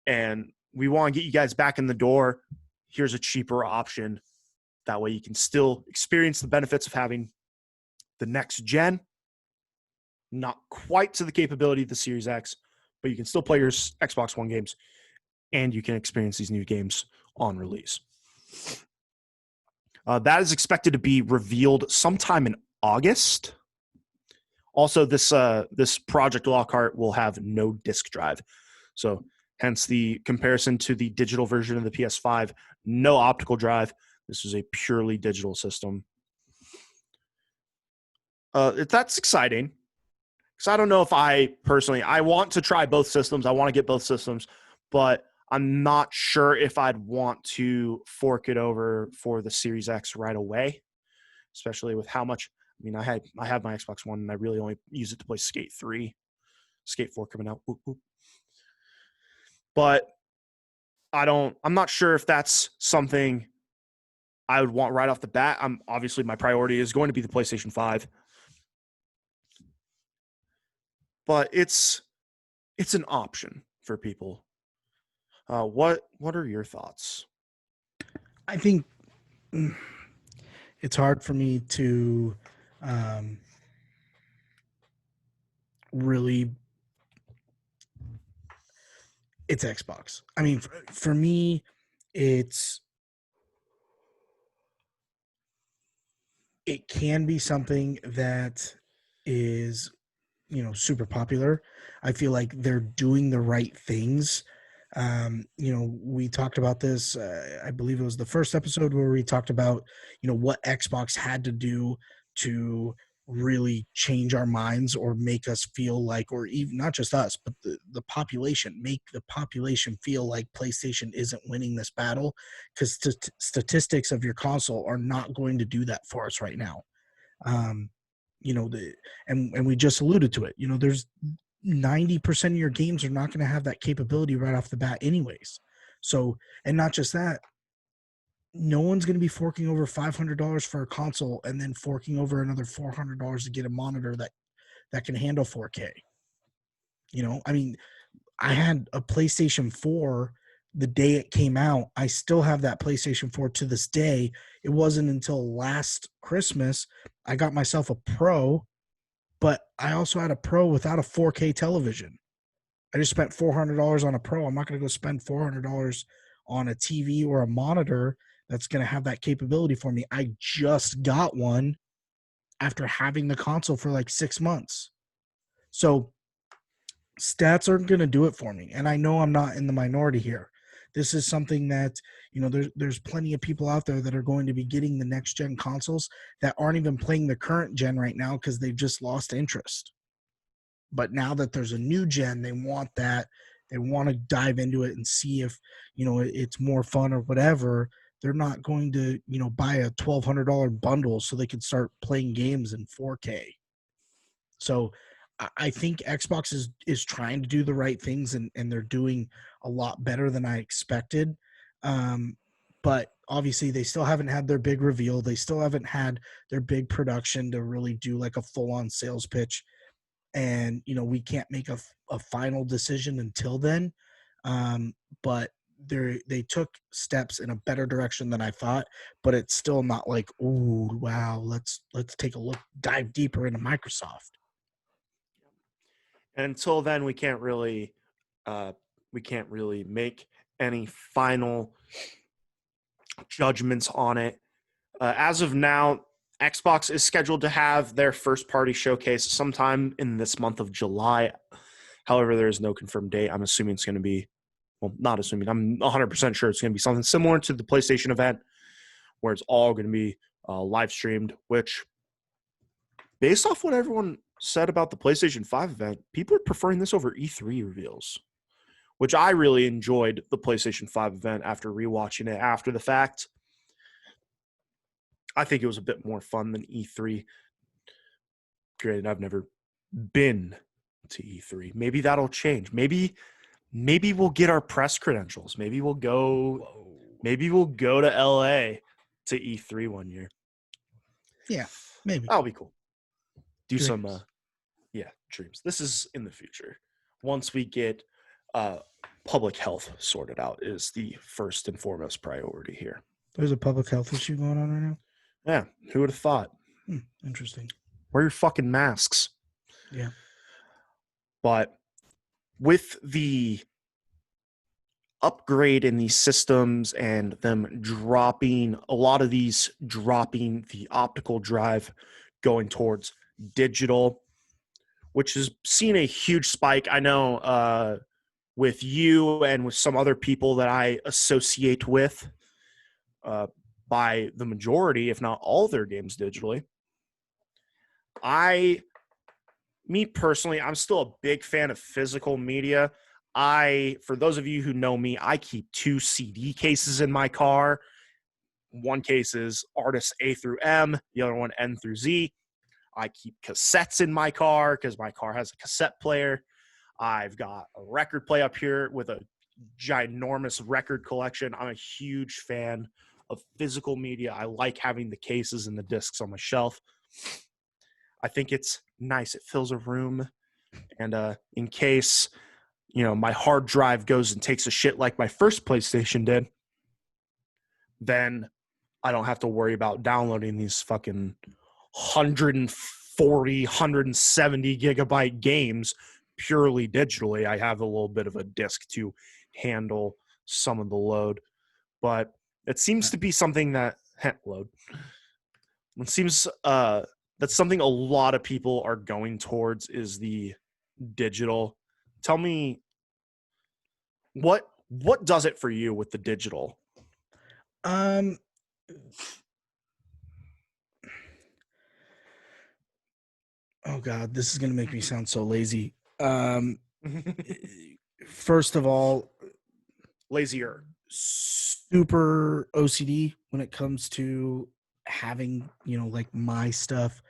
and we want to get you guys back in the door. Here's a cheaper option. That way you can still experience the benefits of having the next gen, not quite to the capability of the Series X, but you can still play your Xbox One games and you can experience these new games on release. That is expected to be revealed sometime in August. Also, this Project Lockhart will have no disk drive. So hence the comparison to the digital version of the PS5, no optical drive. This is a purely digital system. That's exciting. Because I don't know if I want to try both systems. I want to get both systems, but I'm not sure if I'd want to fork it over for the Series X right away, especially with how much. I mean, I have my Xbox One, and I really only use it to play Skate 3, Skate 4 coming out. Whoop, whoop. But I'm not sure if that's something I would want right off the bat. Obviously my priority is going to be the PlayStation 5. But it's an option for people. What are your thoughts? I think it's hard for me to really. It's Xbox. I mean, for me, it can be something that is, super popular. I feel like they're doing the right things. We talked about this. I believe it was the first episode where we talked about, what Xbox had to do to really change our minds or make us feel like, or even not just us, but the population, make the population feel like PlayStation isn't winning this battle, because statistics of your console are not going to do that for us right now. And we just alluded to it. There's 90% of your games are not going to have that capability right off the bat anyways. So, and not just that, no one's going to be forking over $500 for a console and then forking over another $400 to get a monitor that can handle 4K. I mean, I had a PlayStation 4 the day it came out. I still have that PlayStation 4 to this day. It wasn't until last Christmas I got myself a Pro, but I also had a Pro without a 4K television. I just spent $400 on a Pro. I'm not going to go spend $400 on a TV or a monitor that's going to have that capability for me. I just got one after having the console for like 6 months. So stats aren't going to do it for me. And I know I'm not in the minority here. This is something that, there's plenty of people out there that are going to be getting the next gen consoles that aren't even playing the current gen right now because they've just lost interest. But now that there's a new gen, they want that. They want to dive into it and see if, it's more fun or whatever. They're not going to, buy a $1,200 bundle so they can start playing games in 4K. So I think Xbox is trying to do the right things, and they're doing a lot better than I expected. But obviously they still haven't had their big reveal. They still haven't had their big production to really do like a full-on sales pitch. And, we can't make a final decision until then. But they took steps in a better direction than I thought, but it's still not like, oh, wow, let's take a look, dive deeper into Microsoft. And until then, we can't really make any final judgments on it. As of now, Xbox is scheduled to have their first party showcase sometime in this month of July. However, there is no confirmed date. I'm assuming it's going to be, well, not assuming, I'm 100% sure it's going to be something similar to the PlayStation event where it's all going to be live streamed, which, based off what everyone said about the PlayStation 5 event, people are preferring this over E3 reveals, which I really enjoyed the PlayStation 5 event after rewatching it after the fact. I think it was a bit more fun than E3. Granted, I've never been to E3. Maybe that'll change. Maybe we'll get our press credentials. Maybe we'll go to LA to E3 one year. Yeah, maybe. That'll be cool. Do Dreams. some dreams. This is in the future. Once we get public health sorted out is the first and foremost priority here. There's a public health issue going on right now. Yeah, who would have thought? Interesting. Wear your fucking masks. Yeah. But with the upgrade in these systems and them dropping the optical drive, going towards digital, which has seen a huge spike. I know with you and with some other people that I associate with, by the majority, if not all, their games digitally. Me personally, I'm still a big fan of physical media. For those of you who know me, I keep 2 CD cases in my car. One case is artists A through M, the other one N through Z. I keep cassettes in my car because my car has a cassette player. I've got a record player up here with a ginormous record collection. I'm a huge fan of physical media. I like having the cases and the discs on my shelf. I think it's nice. It fills a room. And in case, my hard drive goes and takes a shit like my first PlayStation did, then I don't have to worry about downloading these fucking 140, 170 gigabyte games purely digitally. I have a little bit of a disc to handle some of the load. But it seems to be something that it seems that's something a lot of people are going towards is the digital. Tell me, what does it for you with the digital? Oh God, this is gonna make me sound so lazy. First of all, lazier. Super OCD when it comes to having, like my stuff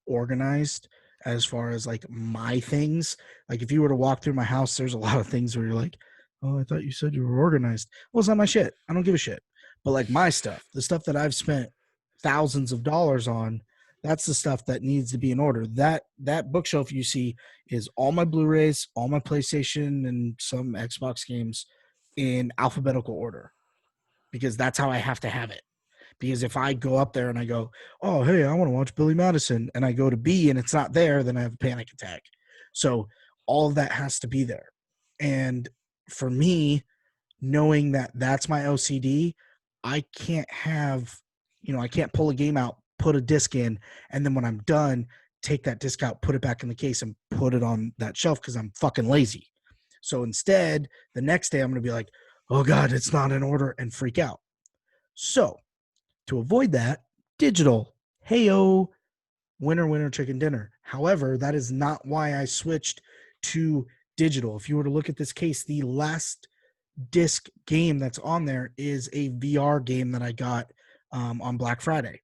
organized as far as like my things. Like if you were to walk through my house, there's a lot of things where you're like, oh, I thought you said you were organized. Well, it's not my shit. I don't give a shit. But like my stuff, the stuff that I've spent thousands of dollars on, that's the stuff that needs to be in order. That bookshelf you see is all my Blu-rays, all my PlayStation and some Xbox games in alphabetical order, because that's how I have to have it. Because if I go up there and I go, oh, hey, I want to watch Billy Madison, and I go to B and it's not there, then I have a panic attack. So all of that has to be there. And for me, knowing that that's my OCD, I can't have, I can't pull a game out, put a disc in, and then when I'm done, take that disc out, put it back in the case, and put it on that shelf because I'm fucking lazy. So instead, the next day I'm going to be like, oh God, it's not in order, and freak out. So to avoid that, digital, heyo, winner, winner, chicken dinner. However, that is not why I switched to digital. If you were to look at this case, the last disc game that's on there is a VR game that I got on Black Friday.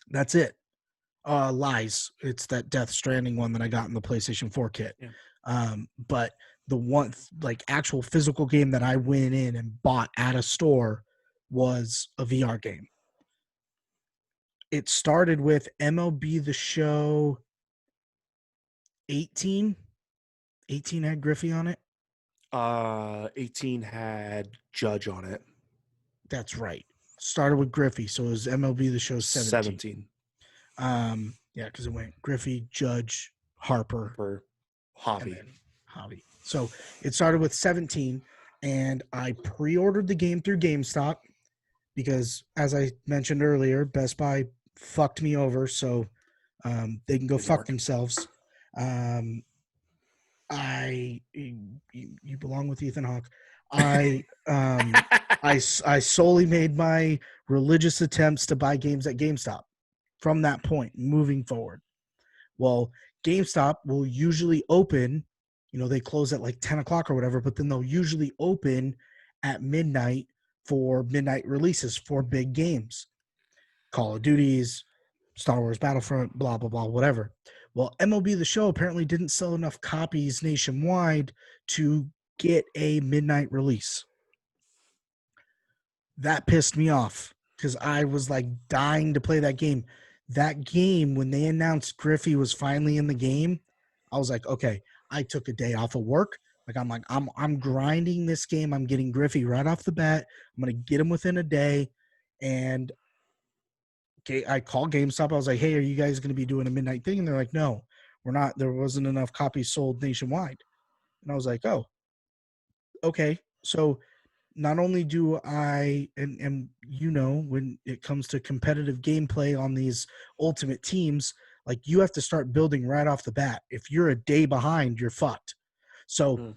That's it. Lies. It's that Death Stranding one that I got in the PlayStation 4 kit. Yeah. But the one like actual physical game that I went in and bought at a store was a VR game. It started with MLB The Show 18. 18 had Griffey on it. 18 had Judge on it. That's right. Started with Griffey, so it was MLB The Show 17. Yeah, because it went Griffey, Judge, Harper, For and Javi. then Javi. So it started with 17, and I pre-ordered the game through GameStop because, as I mentioned earlier, Best Buy fucked me over, so they can go Good fuck work. themselves. You belong with Ethan Hawke. I solely made my religious attempts to buy games at GameStop from that point moving forward. Well, GameStop will usually open, they close at like 10 o'clock or whatever, but then they'll usually open at midnight for midnight releases for big games. Call of Duties, Star Wars Battlefront, blah, blah, blah, whatever. Well, MLB The Show apparently didn't sell enough copies nationwide to get a midnight release. That pissed me off because I was like dying to play that game. That game, when they announced Griffey was finally in the game, I was like, okay, I took a day off of work. I'm grinding this game. I'm getting Griffey right off the bat. I'm gonna get him within a day. And I called GameStop. I was like, hey, are you guys gonna be doing a midnight thing? And they're like, no, we're not. There wasn't enough copies sold nationwide. And I was like, oh, okay. So not only do I and when it comes to competitive gameplay on these ultimate teams, like you have to start building right off the bat. If you're a day behind, you're fucked. So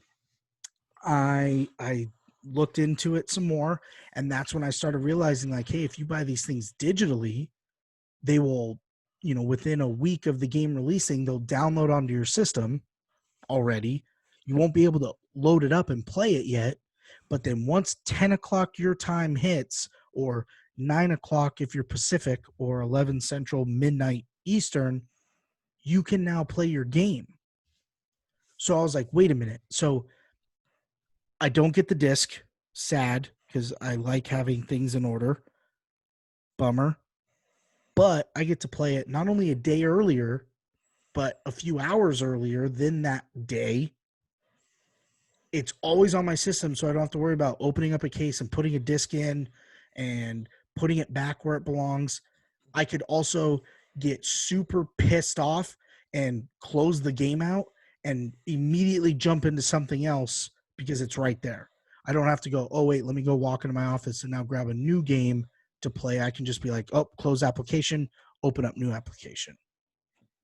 I looked into it some more, and that's when I started realizing like, hey, if you buy these things digitally, they will, within a week of the game releasing, they'll download onto your system already. You won't be able to load it up and play it yet. But then once 10 o'clock your time hits, or 9 o'clock if you're Pacific, or 11 Central, midnight Eastern, you can now play your game. So I was like, wait a minute. So I don't get the disc. Sad, because I like having things in order. Bummer. But I get to play it not only a day earlier, but a few hours earlier than that day. It's always on my system, so I don't have to worry about opening up a case and putting a disc in and putting it back where it belongs. I could also get super pissed off and close the game out and immediately jump into something else because it's right there. I don't have to go, oh, wait, let me go walk into my office and now grab a new game to play. I can just be like, oh, close application, open up new application.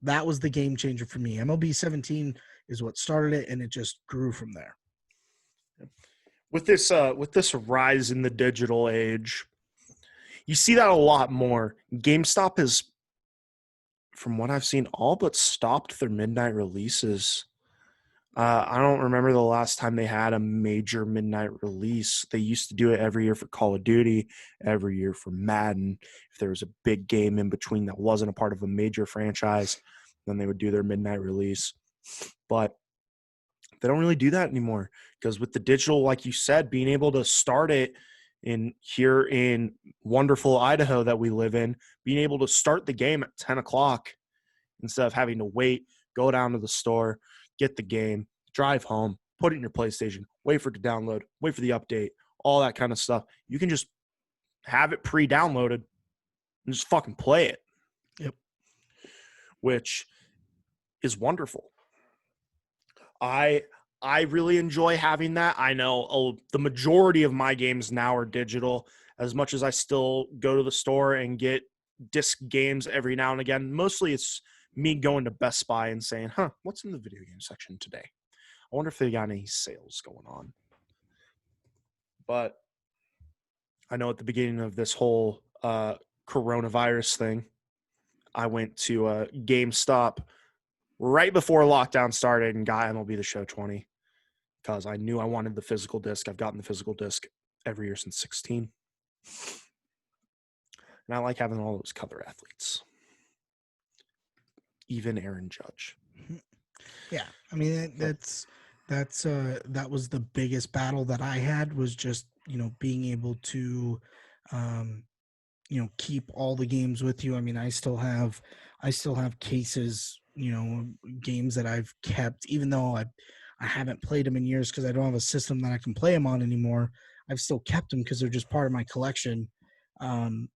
That was the game changer for me. MLB 17 is what started it, and it just grew from there. With this rise in the digital age, you see that a lot more. GameStop has, from what I've seen, all but stopped their midnight releases. I don't remember the last time they had a major midnight release. They used to do it every year for Call of Duty, every year for Madden. If there was a big game in between that wasn't a part of a major franchise, then they would do their midnight release. But they don't really do that anymore because with the digital, like you said, being able to start it here in wonderful Idaho that we live in, being able to start the game at 10 o'clock instead of having to wait, go down to the store, get the game, drive home, put it in your PlayStation, wait for it to download, wait for the update, all that kind of stuff. You can just have it pre-downloaded and just fucking play it. Yep. Which is wonderful. I really enjoy having that. I know the majority of my games now are digital. As much as I still go to the store and get disc games every now and again, mostly it's me going to Best Buy and saying, what's in the video game section today? I wonder if they got any sales going on. But I know at the beginning of this whole coronavirus thing, I went to GameStop right before lockdown started and got MLB The Show 20 because I knew I wanted the physical disc. I've gotten the physical disc every year since 16. And I like having all those color athletes. Even Aaron Judge. Yeah, I mean that was the biggest battle that I had, was just, being able to keep all the games with you. I mean, I still have cases, games that I've kept, even though I haven't played them in years because I don't have a system that I can play them on anymore. I've still kept them because they're just part of my collection. Um,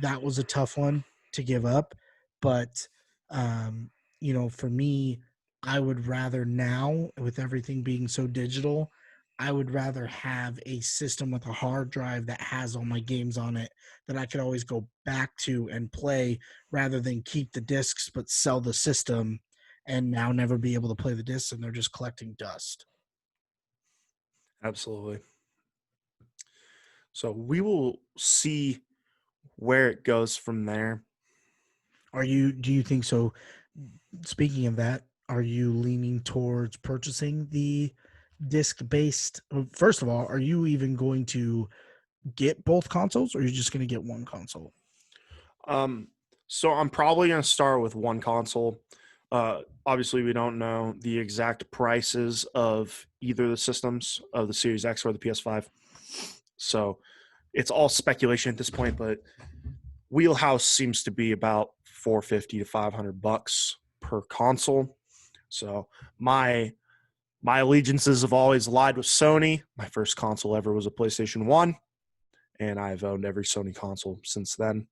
that was a tough one to give up, but um, for me, I would rather now, with everything being so digital, I would rather have a system with a hard drive that has all my games on it that I could always go back to and play, rather than keep the discs but sell the system and now never be able to play the discs and they're just collecting dust. Absolutely. So we will see where it goes from there. Do you think so? Speaking of that, are you leaning towards purchasing the disc based? First of all, are you even going to get both consoles, or are you just going to get one console? Um, so I'm probably going to start with one console. Obviously, we don't know the exact prices of either the systems of the Series X or the PS5. So it's all speculation at this point, but wheelhouse seems to be about 450 to $500 per console. So my allegiances have always lied with Sony. My first console ever was a PlayStation 1, and I've owned every Sony console since then.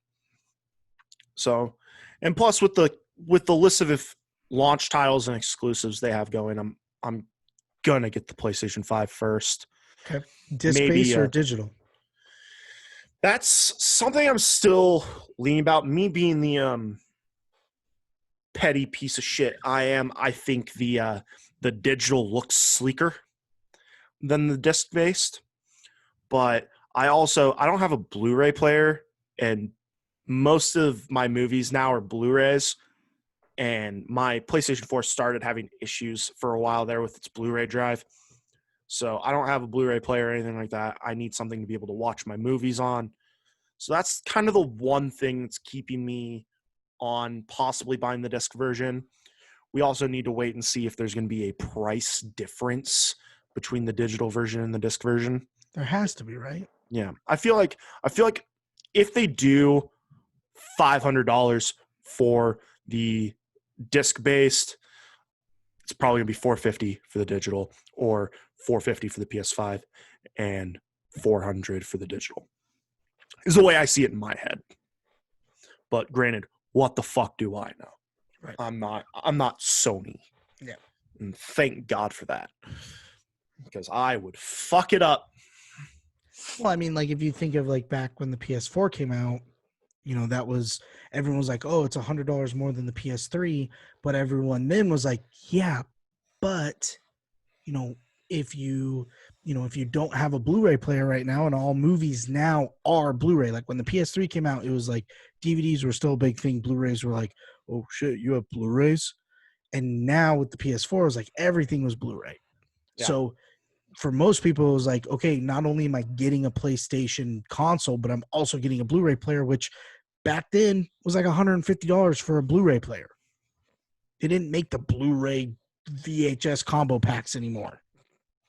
So, and plus with the list of launch titles and exclusives they have going, I'm gonna get the PlayStation 5 first. Okay, disc Maybe based or digital? that's something I'm still leaning about. Me being the petty piece of shit I am, I think the digital looks sleeker than the disc based. But I don't have a Blu-ray player, and most of my movies now are Blu-rays. And my PlayStation 4 started having issues for a while there with its Blu-ray drive. So I don't have a Blu-ray player or anything like that. I need something to be able to watch my movies on. So that's kind of the one thing that's keeping me on possibly buying the disc version. We also need to wait and see if there's going to be a price difference between the digital version and the disc version. There has to be, right? Yeah. I feel like if they do $500 for the disc based, it's probably gonna be $450 for the digital, or $450 for the PS5 and $400 for the digital. Is the way I see it in my head. But granted, what the fuck do I know? Right. I'm not Sony. Yeah. And thank God for that. Because I would fuck it up. Well, I mean, like, if you think of like back when the PS4 came out, that was, everyone was like, oh, it's $100 more than the PS3, but everyone then was like, yeah, but you know, if you don't have a Blu-ray player right now, and all movies now are Blu-ray. Like when the PS3 came out, it was like DVDs were still a big thing. Blu-rays were like, oh shit, you have Blu-rays. And now with the PS4, it was like everything was Blu-ray. Yeah. So for most people, it was like, okay, not only am I getting a PlayStation console, but I'm also getting a Blu-ray player, which back then was like $150 for a Blu-ray player. They didn't make the Blu-ray VHS combo packs anymore.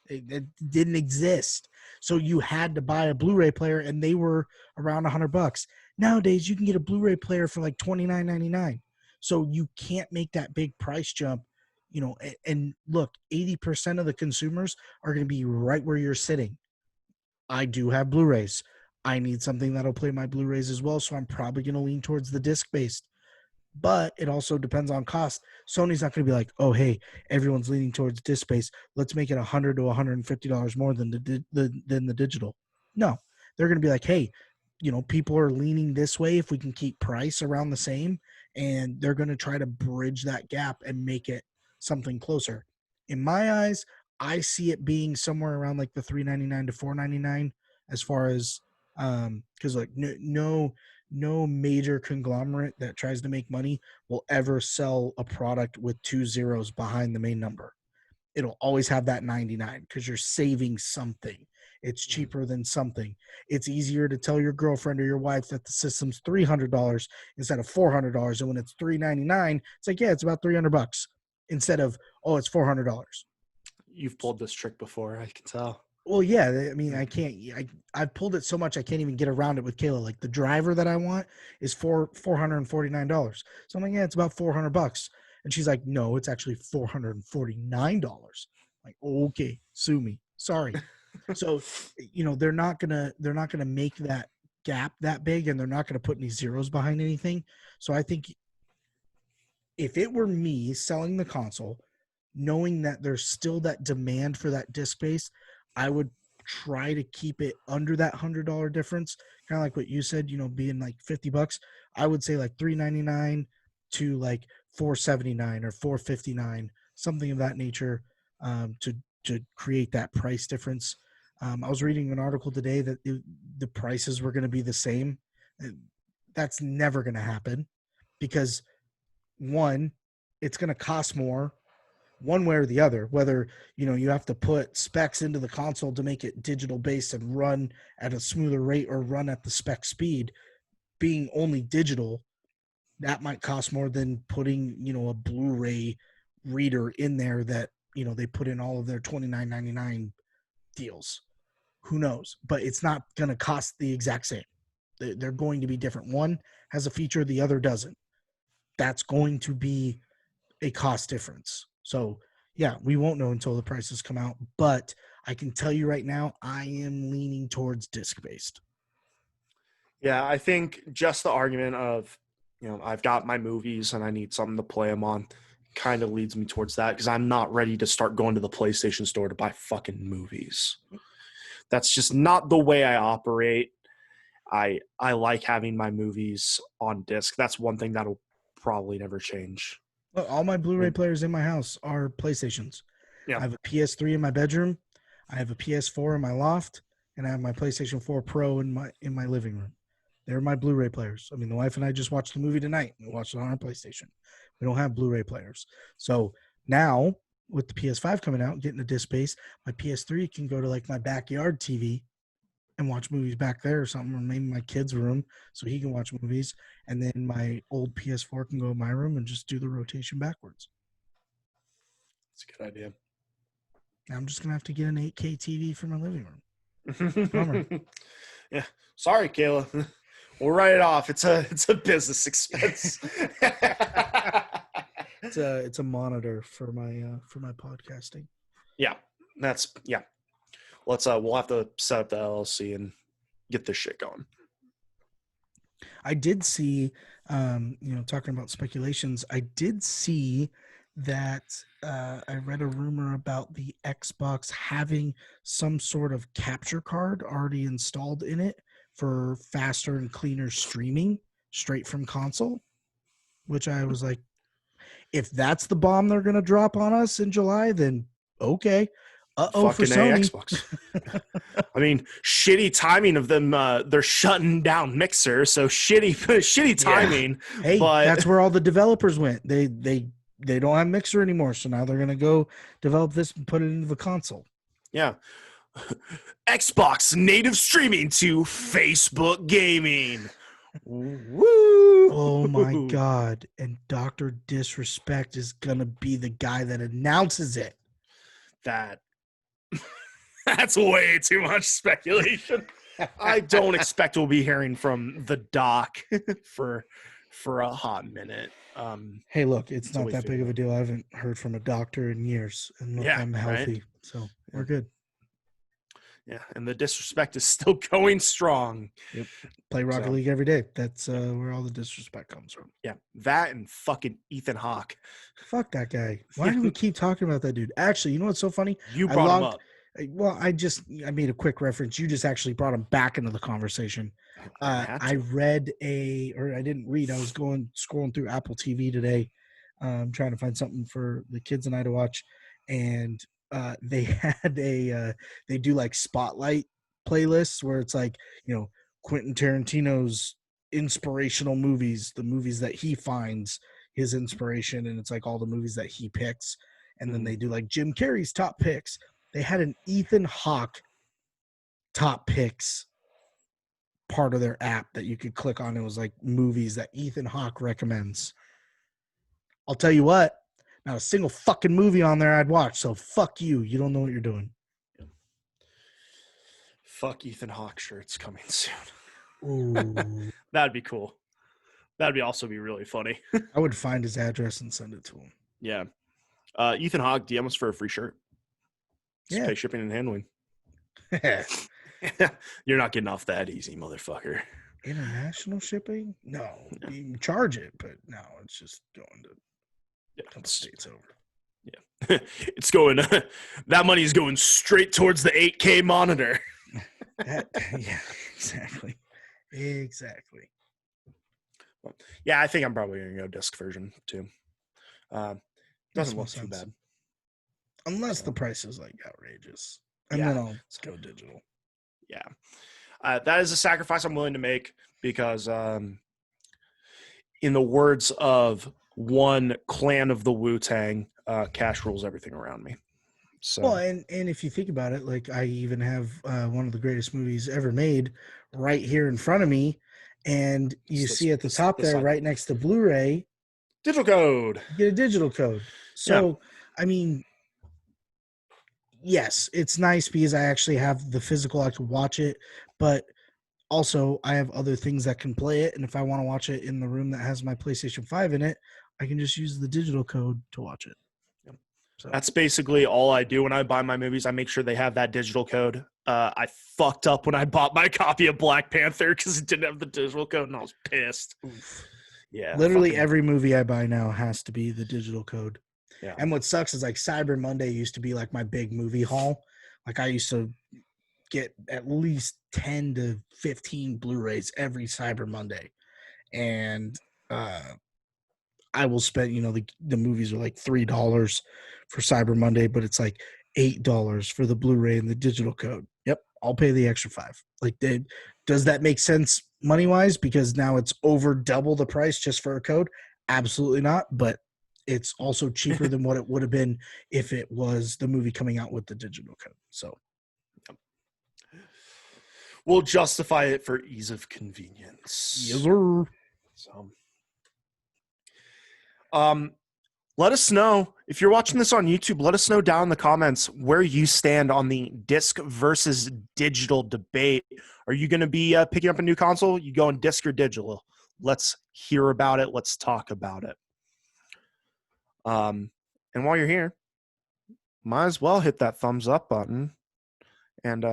It didn't exist. So you had to buy a Blu-ray player, and they were around $100. Nowadays, you can get a Blu-ray player for like $29.99. So you can't make that big price jump. And look, 80% of the consumers are going to be right where you're sitting. I do have Blu-rays. I need something that'll play my Blu-rays as well, so I'm probably going to lean towards the disc-based. But it also depends on cost. Sony's not going to be like, oh, hey, everyone's leaning towards disc space. Let's make it $100 to $150 more than the digital. No, they're going to be like, hey, people are leaning this way if we can keep price around the same, and they're going to try to bridge that gap and make it something closer. In my eyes, I see it being somewhere around like the $399 to $499 as far as because like no major conglomerate that tries to make money will ever sell a product with 2 zeros behind the main number. It'll always have that 99 because you're saving something. It's cheaper than something. It's easier to tell your girlfriend or your wife that the system's $300 instead of $400. And when it's $399, it's like, yeah, it's about $300 instead of, oh, it's $400. You've pulled this trick before, I can tell. Well, yeah, I mean, I've pulled it so much I can't even get around it with Kayla. Like the driver that I want is $449. So I'm like, yeah, it's about $400. And she's like, no, it's actually $449. Like, okay, sue me. Sorry. So, they're not gonna make that gap that big, and they're not gonna put any zeros behind anything. So I think if it were me selling the console, knowing that there's still that demand for that disc space, I would try to keep it under that $100 difference. Kind of like what you said, being like $50. I would say like $399 to like $479 or $459, something of that nature, to create that price difference. I was reading an article today that the prices were going to be the same. That's never going to happen because one, it's going to cost more one way or the other, whether you have to put specs into the console to make it digital based and run at a smoother rate or run at the spec speed. Being only digital, that might cost more than putting a Blu-ray reader in there that they put in all of their $29.99 deals. Who knows? But it's not going to cost the exact same. They're going to be different. One has a feature, the other doesn't. That's going to be a cost difference. So yeah, we won't know until the prices come out, but I can tell you right now, I am leaning towards disc-based. Yeah, I think just the argument of, I've got my movies and I need something to play them on kind of leads me towards that because I'm not ready to start going to the PlayStation store to buy fucking movies. That's just not the way I operate. I like having my movies on disc. That's one thing that'll probably never change. Well, all my Blu-ray players in my house are PlayStations. Yeah. I have a PS3 in my bedroom, I have a PS4 in my loft, and I have my PlayStation 4 Pro in my living room. They're my Blu-ray players. I mean, the wife and I just watched the movie tonight. We watched it on our PlayStation. We don't have Blu-ray players. So now with the PS5 coming out, getting a disc space, my PS3 can go to like my backyard TV and watch movies back there or something, or maybe my kid's room so he can watch movies. And then my old PS4 can go in my room and just do the rotation backwards. That's a good idea. I'm just going to have to get an 8K TV for my living room. Bummer. Yeah. Sorry, Kayla. We'll write it off. It's a business expense. It's a monitor for my podcasting. Yeah. We'll have to set up the LLC and get this shit going. I did see, talking about speculations, I did see that I read a rumor about the Xbox having some sort of capture card already installed in it for faster and cleaner streaming straight from console, which I was like, if that's the bomb they're going to drop on us in July, then okay. Uh-oh for Sony. Xbox. I mean, shitty timing of them. They're shutting down Mixer, so shitty timing. Yeah. Hey, but that's where all the developers went. They don't have Mixer anymore, so now they're going to go develop this and put it into the console. Yeah. Xbox native streaming to Facebook gaming. Woo! Oh my God. And Dr. Disrespect is going to be the guy that announces it. That's way too much speculation. I don't expect we'll be hearing from the doc for a hot minute. Hey, look, it's not that big of a deal. I haven't heard from a doctor in years, and look, I'm healthy, right? So we're good. Yeah, and the disrespect is still going strong. Yep. Play Rocket League every day. That's where all the disrespect comes from. Yeah, that and fucking Ethan Hawke. Fuck that guy. Why do we keep talking about that dude? Actually, you know what's so funny? You brought him up. Well, I made a quick reference. You just actually brought him back into the conversation. I didn't read. I was scrolling through Apple TV today, trying to find something for the kids and I to watch. And they had they do like spotlight playlists where it's like, Quentin Tarantino's inspirational movies, the movies that he finds his inspiration, and it's like all the movies that he picks, and then they do like Jim Carrey's top picks. They had an Ethan Hawke top picks part of their app that you could click on. It was like movies that Ethan Hawke recommends. I'll tell you what, not a single fucking movie on there I'd watch. So fuck you. You don't know what you're doing. Fuck Ethan Hawke shirts coming soon. Ooh. That'd be cool. That'd also be really funny. I would find his address and send it to him. Yeah. Ethan Hawke, DM us for a free shirt. Just pay shipping and handling. You're not getting off that easy, motherfucker. International shipping? No. You can charge it, but no, it's just going to a couple states over. Yeah. It's going that money is going straight towards the 8K monitor. Yeah, exactly. Exactly. Yeah, I think I'm probably gonna go disc version too. Doesn't look too bad. Unless the price is like outrageous. And then I'll go digital. Yeah. That is a sacrifice I'm willing to make because in the words of one clan of the Wu-Tang, cash rules everything around me. So well, and if you think about it, like I even have one of the greatest movies ever made right here in front of me, and you see at the top there, right next to Blu-ray, digital code. You get a digital code. So, I mean, yes, it's nice because I actually have the physical, I can watch it, but also I have other things that can play it, and if I want to watch it in the room that has my PlayStation 5 in it, I can just use the digital code to watch it. So that's basically all I do when I buy my movies. I make sure they have that digital code. I fucked up when I bought my copy of Black Panther because it didn't have the digital code, and I was pissed. Oof. Yeah, literally every movie I buy now has to be the digital code. Yeah. And what sucks is like Cyber Monday used to be like my big movie haul. Like I used to get at least 10 to 15 Blu-rays every Cyber Monday. And I will spend, the movies are like $3 for Cyber Monday, but it's like $8 for the Blu-ray and the digital code. Yep, I'll pay the extra $5. Like, does that make sense money-wise? Because now it's over double the price just for a code? Absolutely not, but it's also cheaper than what it would have been if it was the movie coming out with the digital code. So we'll justify it for ease of convenience. Yes, sir. So let us know if you're watching this on YouTube. Let us know down in the comments where you stand on the disc versus digital debate. Are you going to be picking up a new console? You going disc or digital? Let's hear about it. Let's talk about it. And while you're here, might as well hit that thumbs up button, and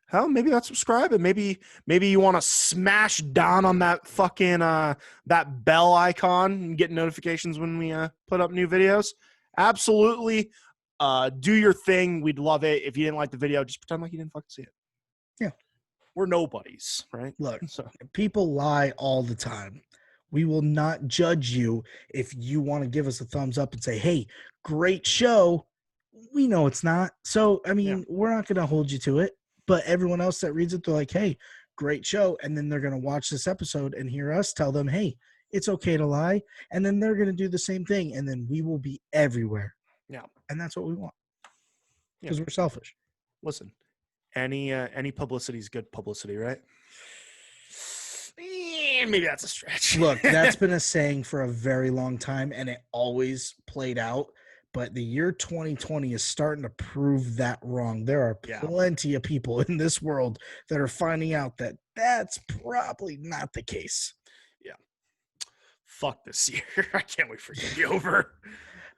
hell, maybe not subscribe, and maybe you want to smash down on that fucking that bell icon and get notifications when we put up new videos. Absolutely, do your thing. We'd love it. If you didn't like the video, just pretend like you didn't fucking see it. Yeah, we're nobodies, right? Look, people lie all the time. We will not judge you if you want to give us a thumbs up and say, hey, great show. We know it's not. So, I mean, we're not going to hold you to it. But everyone else that reads it, they're like, hey, great show. And then they're going to watch this episode and hear us tell them, hey, it's okay to lie. And then they're going to do the same thing. And then we will be everywhere. Yeah. And that's what we want. Because we're selfish. Listen, any publicity is good publicity, right? Maybe that's a stretch. Look, that's been a saying for a very long time, and it always played out. But the year 2020 is starting to prove that wrong. There are plenty of people in this world that are finding out that that's probably not the case. Yeah. Fuck this year. I can't wait for it to be over.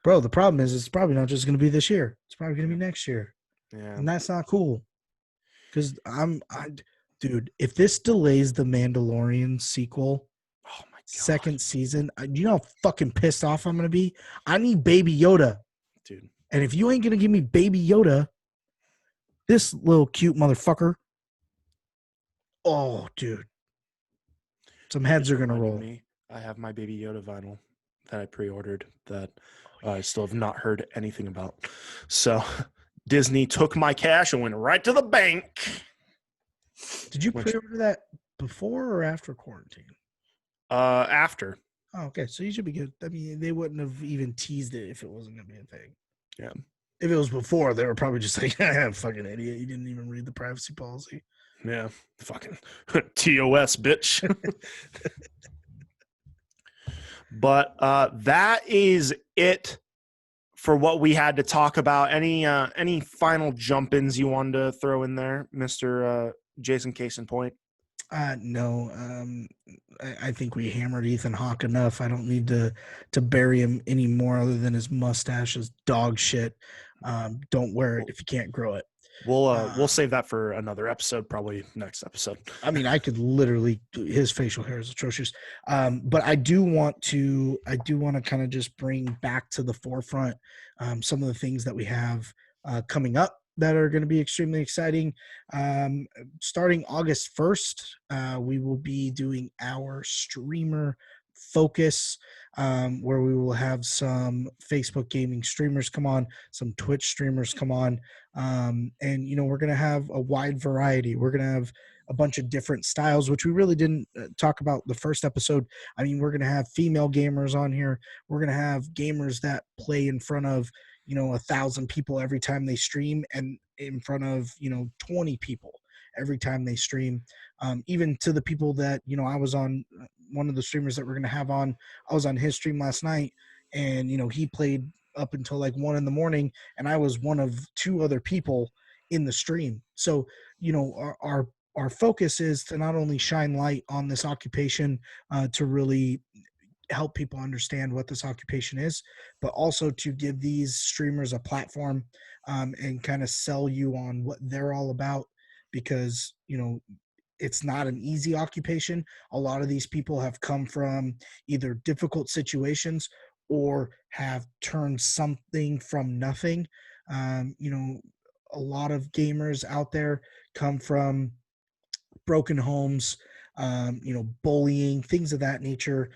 Bro, the problem is it's probably not just going to be this year. It's probably going to be next year. Yeah. And that's not cool. Because dude, if this delays the Mandalorian sequel, oh my God, second season, you know how fucking pissed off I'm going to be? I need Baby Yoda. Dude. And if you ain't going to give me Baby Yoda, this little cute motherfucker, oh, dude. Some heads are going to roll. I have my Baby Yoda vinyl that I pre-ordered that I still have not heard anything about. So Disney took my cash and went right to the bank. Did you Which, pre-order that before or after quarantine? after. Oh, okay, so you should be good. I mean, they wouldn't have even teased it if it wasn't going to be a thing. Yeah. If it was before, they were probably just like, fucking idiot. You didn't even read the privacy policy. Yeah. Fucking TOS, bitch. But that is it for what we had to talk about. Any final jump-ins you wanted to throw in there, Mr. Jason Case in Point? No. I think we hammered Ethan Hawke enough. I don't need to bury him anymore other than his mustache is dog shit. Don't wear it if you can't grow it. We'll save that for another episode, probably next episode. I mean, I could literally, his facial hair is atrocious. But I do want to kind of just bring back to the forefront some of the things that we have coming up that are going to be extremely exciting. Starting August 1st, we will be doing our streamer focus, where we will have some Facebook gaming streamers come on, some Twitch streamers come on. And, we're going to have a wide variety. We're going to have a bunch of different styles, which we really didn't talk about the first episode. I mean, we're going to have female gamers on here. We're going to have gamers that play in front of 1,000 people every time they stream, and in front of 20 people every time they stream. Even to the people that I was on, one of the streamers that we're going to have on, I was on his stream last night, and he played up until like 1 a.m, and I was one of 2 other people in the stream. So our focus is to not only shine light on this occupation, to really help people understand what this occupation is, but also to give these streamers a platform, and kind of sell you on what they're all about, because it's not an easy occupation. A lot of these people have come from either difficult situations or have turned something from nothing. A lot of gamers out there come from broken homes, bullying, things of that nature.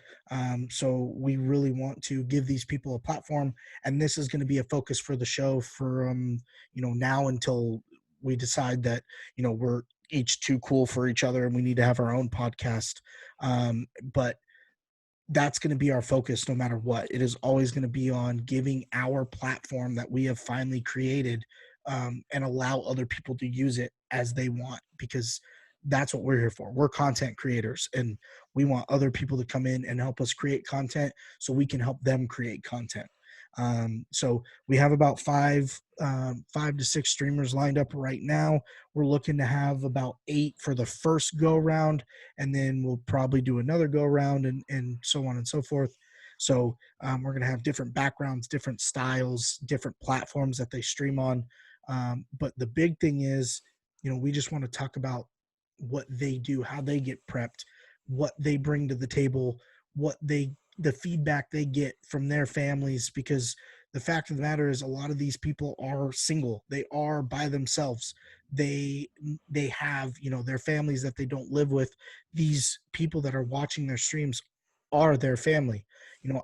So we really want to give these people a platform, and this is going to be a focus for the show for now until we decide that we're each too cool for each other and we need to have our own podcast. But that's going to be our focus no matter what. It is always going to be on giving our platform that we have finally created, and allow other people to use it as they want, because that's what we're here for. We're content creators, and we want other people to come in and help us create content so we can help them create content. So we have about 5 to 6 streamers lined up right now. We're looking to have about 8 for the first go round, and then we'll probably do another go round, and so on and so forth. So we're going to have different backgrounds, different styles, different platforms that they stream on. But the big thing is, we just want to talk about what they do, how they get prepped, what they bring to the table, the feedback they get from their families, because the fact of the matter is a lot of these people are single. They are by themselves. They have, their families that they don't live with. These people that are watching their streams are their family.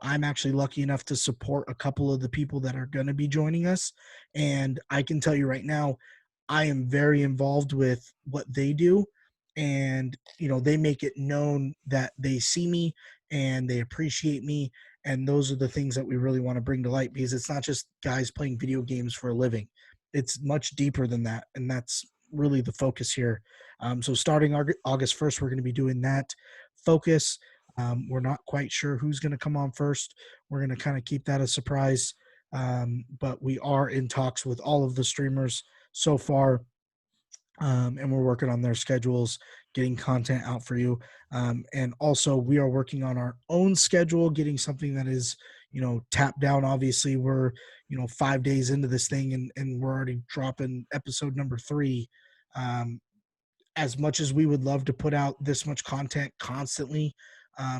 I'm actually lucky enough to support a couple of the people that are going to be joining us. And I can tell you right now, I am very involved with what they do. And, they make it known that they see me and they appreciate me. And those are the things that we really want to bring to light, because it's not just guys playing video games for a living. It's much deeper than that. And that's really the focus here. So starting August 1st, we're going to be doing that focus. We're not quite sure who's going to come on first. We're going to kind of keep that a surprise. But we are in talks with all of the streamers so far. And we're working on their schedules, getting content out for you. And also we are working on our own schedule, getting something that is, tapped down. Obviously we're, 5 days into this thing, and we're already dropping episode number 3. As much as we would love to put out this much content constantly,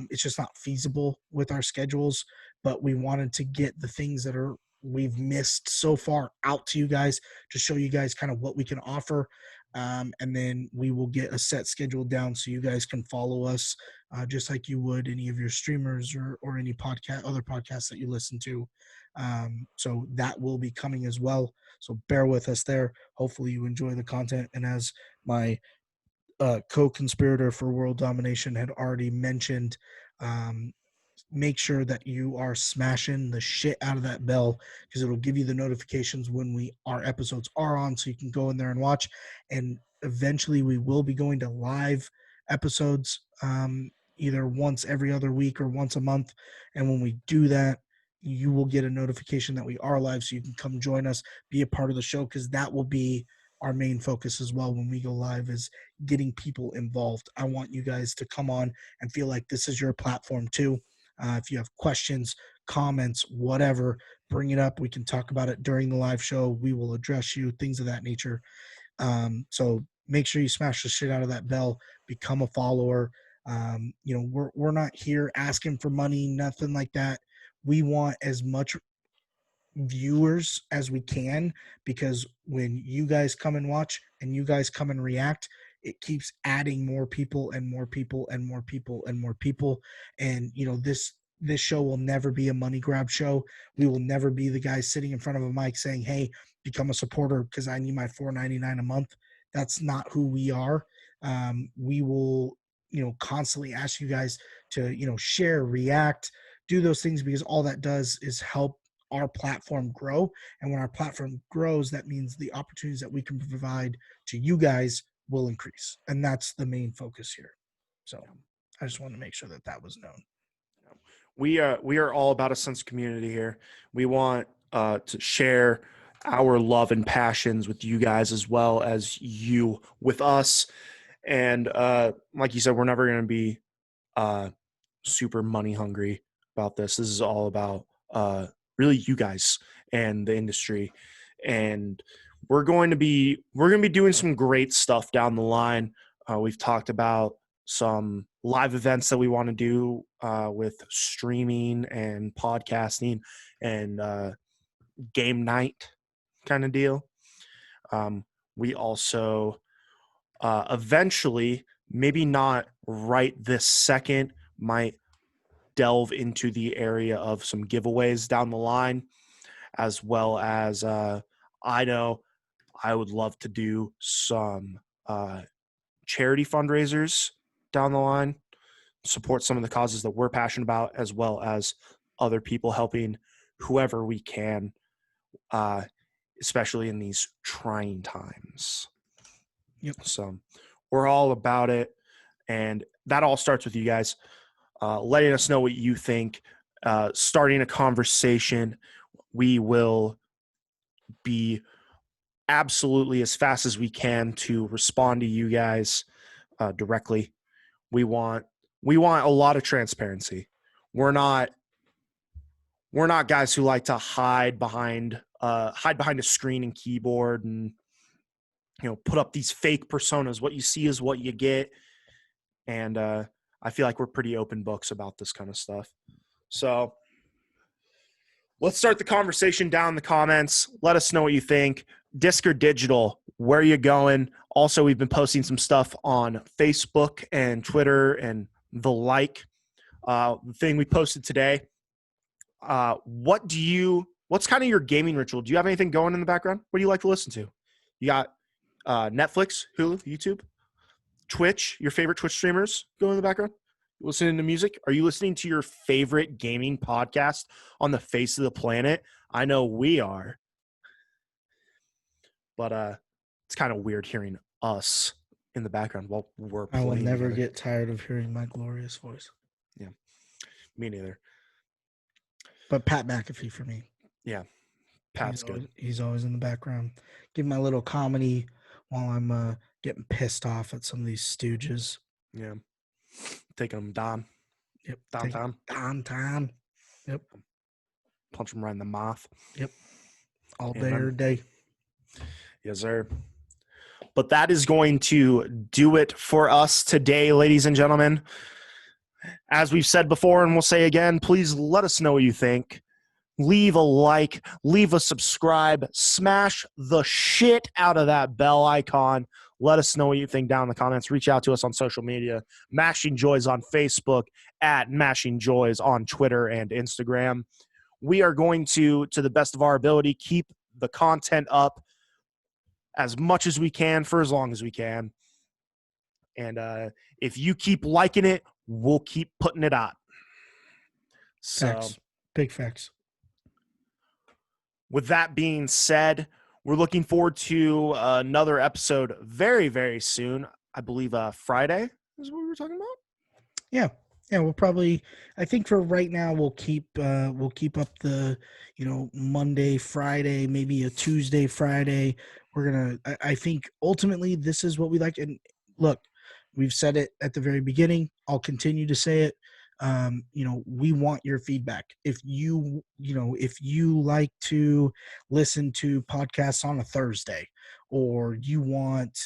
it's just not feasible with our schedules. But we wanted to get the things that are we've missed so far out to you guys to show you guys kind of what we can offer. And then we will get a set schedule down so you guys can follow us just like you would any of your streamers or any other podcasts that you listen to. So that will be coming as well. So bear with us there. Hopefully you enjoy the content. And as my co-conspirator for world domination had already mentioned, make sure that you are smashing the shit out of that bell, because it'll give you the notifications when our episodes are on, so you can go in there and watch. And eventually we will be going to live episodes, either once every other week or once a month. And when we do that, you will get a notification that we are live, so you can come join us, be a part of the show, because that will be our main focus as well when we go live, is getting people involved. I want you guys to come on and feel like this is your platform too. If you have questions, comments, whatever, bring it up. We can talk about it during the live show. We will address you, things of that nature. So make sure you smash the shit out of that bell, become a follower. We're not here asking for money, nothing like that. We want as much viewers as we can, because when you guys come and watch and you guys come and react, it keeps adding more people and more people and more people and more people. And this show will never be a money grab show. We will never be the guys sitting in front of a mic saying, hey, become a supporter because I need my $4.99 a month. That's not who we are. We will constantly ask you guys to share, react, do those things, because all that does is help our platform grow. And when our platform grows, that means the opportunities that we can provide to you guys will increase. And that's the main focus here. So I just want to make sure that was known. We are all about a sense of community here. We want to share our love and passions with you guys as well as you with us. And like you said, we're never going to be super money hungry about this. This is all about really you guys and the industry. And we're going to be doing some great stuff down the line. We've talked about some live events that we want to do with streaming and podcasting and game night kind of deal. We also eventually, maybe not right this second, might delve into the area of some giveaways down the line, as well as I know I would love to do some charity fundraisers down the line, support some of the causes that we're passionate about, as well as other people helping whoever we can, especially in these trying times. Yep. So we're all about it. And that all starts with you guys letting us know what you think, starting a conversation. We will be absolutely as fast as we can to respond to you guys directly. We want a lot of transparency. We're not guys who like to hide behind a screen and keyboard and put up these fake personas. What you see is what you get. And I feel like we're pretty open books about this kind of stuff. So let's start the conversation down in the comments. Let us know what you think. Disc or digital, where are you going? Also, we've been posting some stuff on Facebook and Twitter and the like. The thing we posted today, what's kind of your gaming ritual? Do you have anything going in the background? What do you like to listen to? You got Netflix, Hulu, YouTube, Twitch, your favorite Twitch streamers go in the background? Listening to music? Are you listening to your favorite gaming podcast on the face of the planet? I know we are. But it's kind of weird hearing us in the background while we're playing. I will never together. get tired of hearing my glorious voice. Yeah, me neither. But Pat McAfee for me. Yeah, Pat's good. He's always in the background. Give my little comedy while I'm getting pissed off at some of these stooges. Yeah, taking them down. Yep. Downtown. Yep. Punch them right in the mouth. Yep. All day or day. Yes, sir. But that is going to do it for us today, ladies and gentlemen. As we've said before, and we'll say again, please let us know what you think. leave a like, leave a subscribe, smash the shit out of that bell icon. Let us know what you think down in the comments. Reach out to us on social media. Mashing Joys on Facebook, at Mashing Joys on Twitter and Instagram. We are going to the best of our ability, keep the content up as much as we can for as long as we can. And if you keep liking it, we'll keep putting it out. So, Facts. Big facts. with that being said, we're looking forward to another episode very, very soon. I believe Friday is what we were talking about. Yeah. We'll probably, I think for right now, we'll keep up the, Monday, Friday, maybe a Tuesday, Friday. I think ultimately this is what we like. And look, we've said it at the very beginning. I'll continue to say it. We want your feedback. If you like to listen to podcasts on a Thursday, or you want,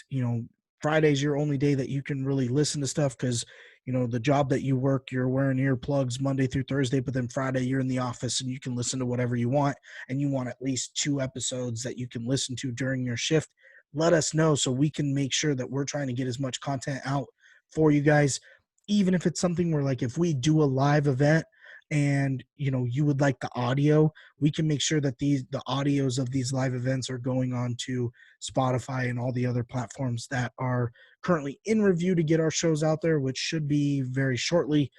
Friday's your only day that you can really listen to stuff because the job that you work, you're wearing earplugs Monday through Thursday, but then Friday you're in the office and you can listen to whatever you want, and you want at least 2 episodes that you can listen to during your shift. Let us know so we can make sure that we're trying to get as much content out for you guys. Even if it's something where, like, if we do a live event and you would like the audio, we can make sure that the audios of these live events are going on to Spotify and all the other platforms that are currently in review to get our shows out there, which should be very shortly.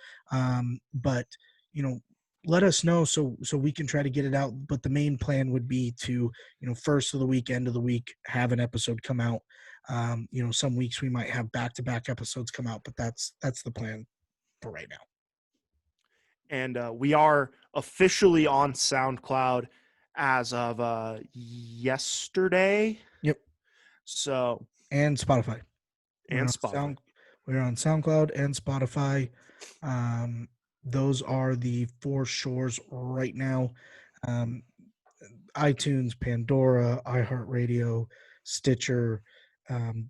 But let us know so we can try to get it out. But the main plan would be to first of the week, end of the week, have an episode come out. Some weeks we might have back-to-back episodes come out, but that's the plan for right now. And we are officially on SoundCloud as of yesterday. Yep. So, and Spotify. and Spotify. We're on SoundCloud and Spotify. Those are the 4 shores right now. iTunes, Pandora, iHeartRadio, Stitcher,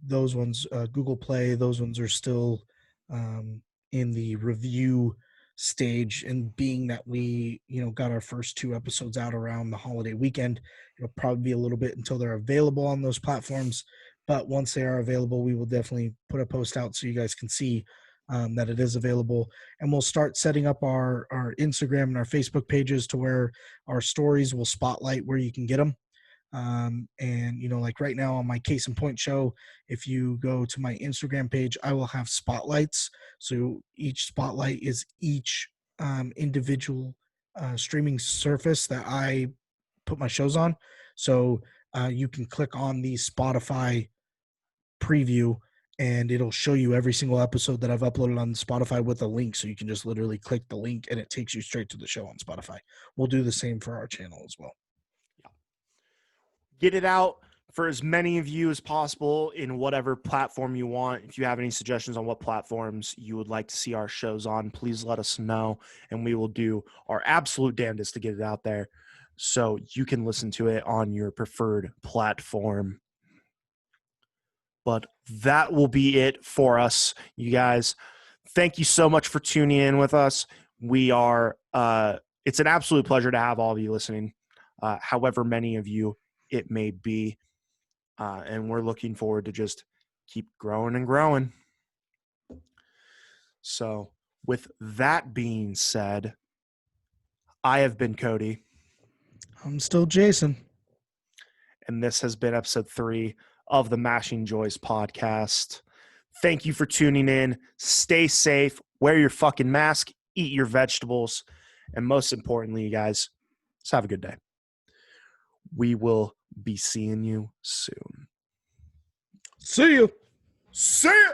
those ones, Google Play, those ones are still in the review stage. And being that we, got our first 2 episodes out around the holiday weekend, it'll probably be a little bit until they're available on those platforms. But once they are available, we will definitely put a post out so you guys can see that it is available. And we'll start setting up our Instagram and our Facebook pages to where our stories will spotlight where you can get them. And like right now on my Case in Point show, if you go to my Instagram page, I will have spotlights. So each spotlight is each individual streaming surface that I put my shows on. So you can click on the Spotify preview and it'll show you every single episode that I've uploaded on Spotify with a link. So you can just literally click the link and it takes you straight to the show on Spotify. We'll do the same for our channel as well. Get it out for as many of you as possible in whatever platform you want. If you have any suggestions on what platforms you would like to see our shows on, please let us know, and we will do our absolute damnedest to get it out there so you can listen to it on your preferred platform. But that will be it for us, you guys. Thank you so much for tuning in with us. We are, it's an absolute pleasure to have all of you listening, however many of you it may be. And we're looking forward to just keep growing and growing. So with that being said, I have been Cody. I'm still Jason. And this has been episode 3 of the Mashing Joys podcast. Thank you for tuning in. Stay safe. Wear your fucking mask. Eat your vegetables. And most importantly, you guys, just have a good day. We will be seeing you soon. See you. See ya.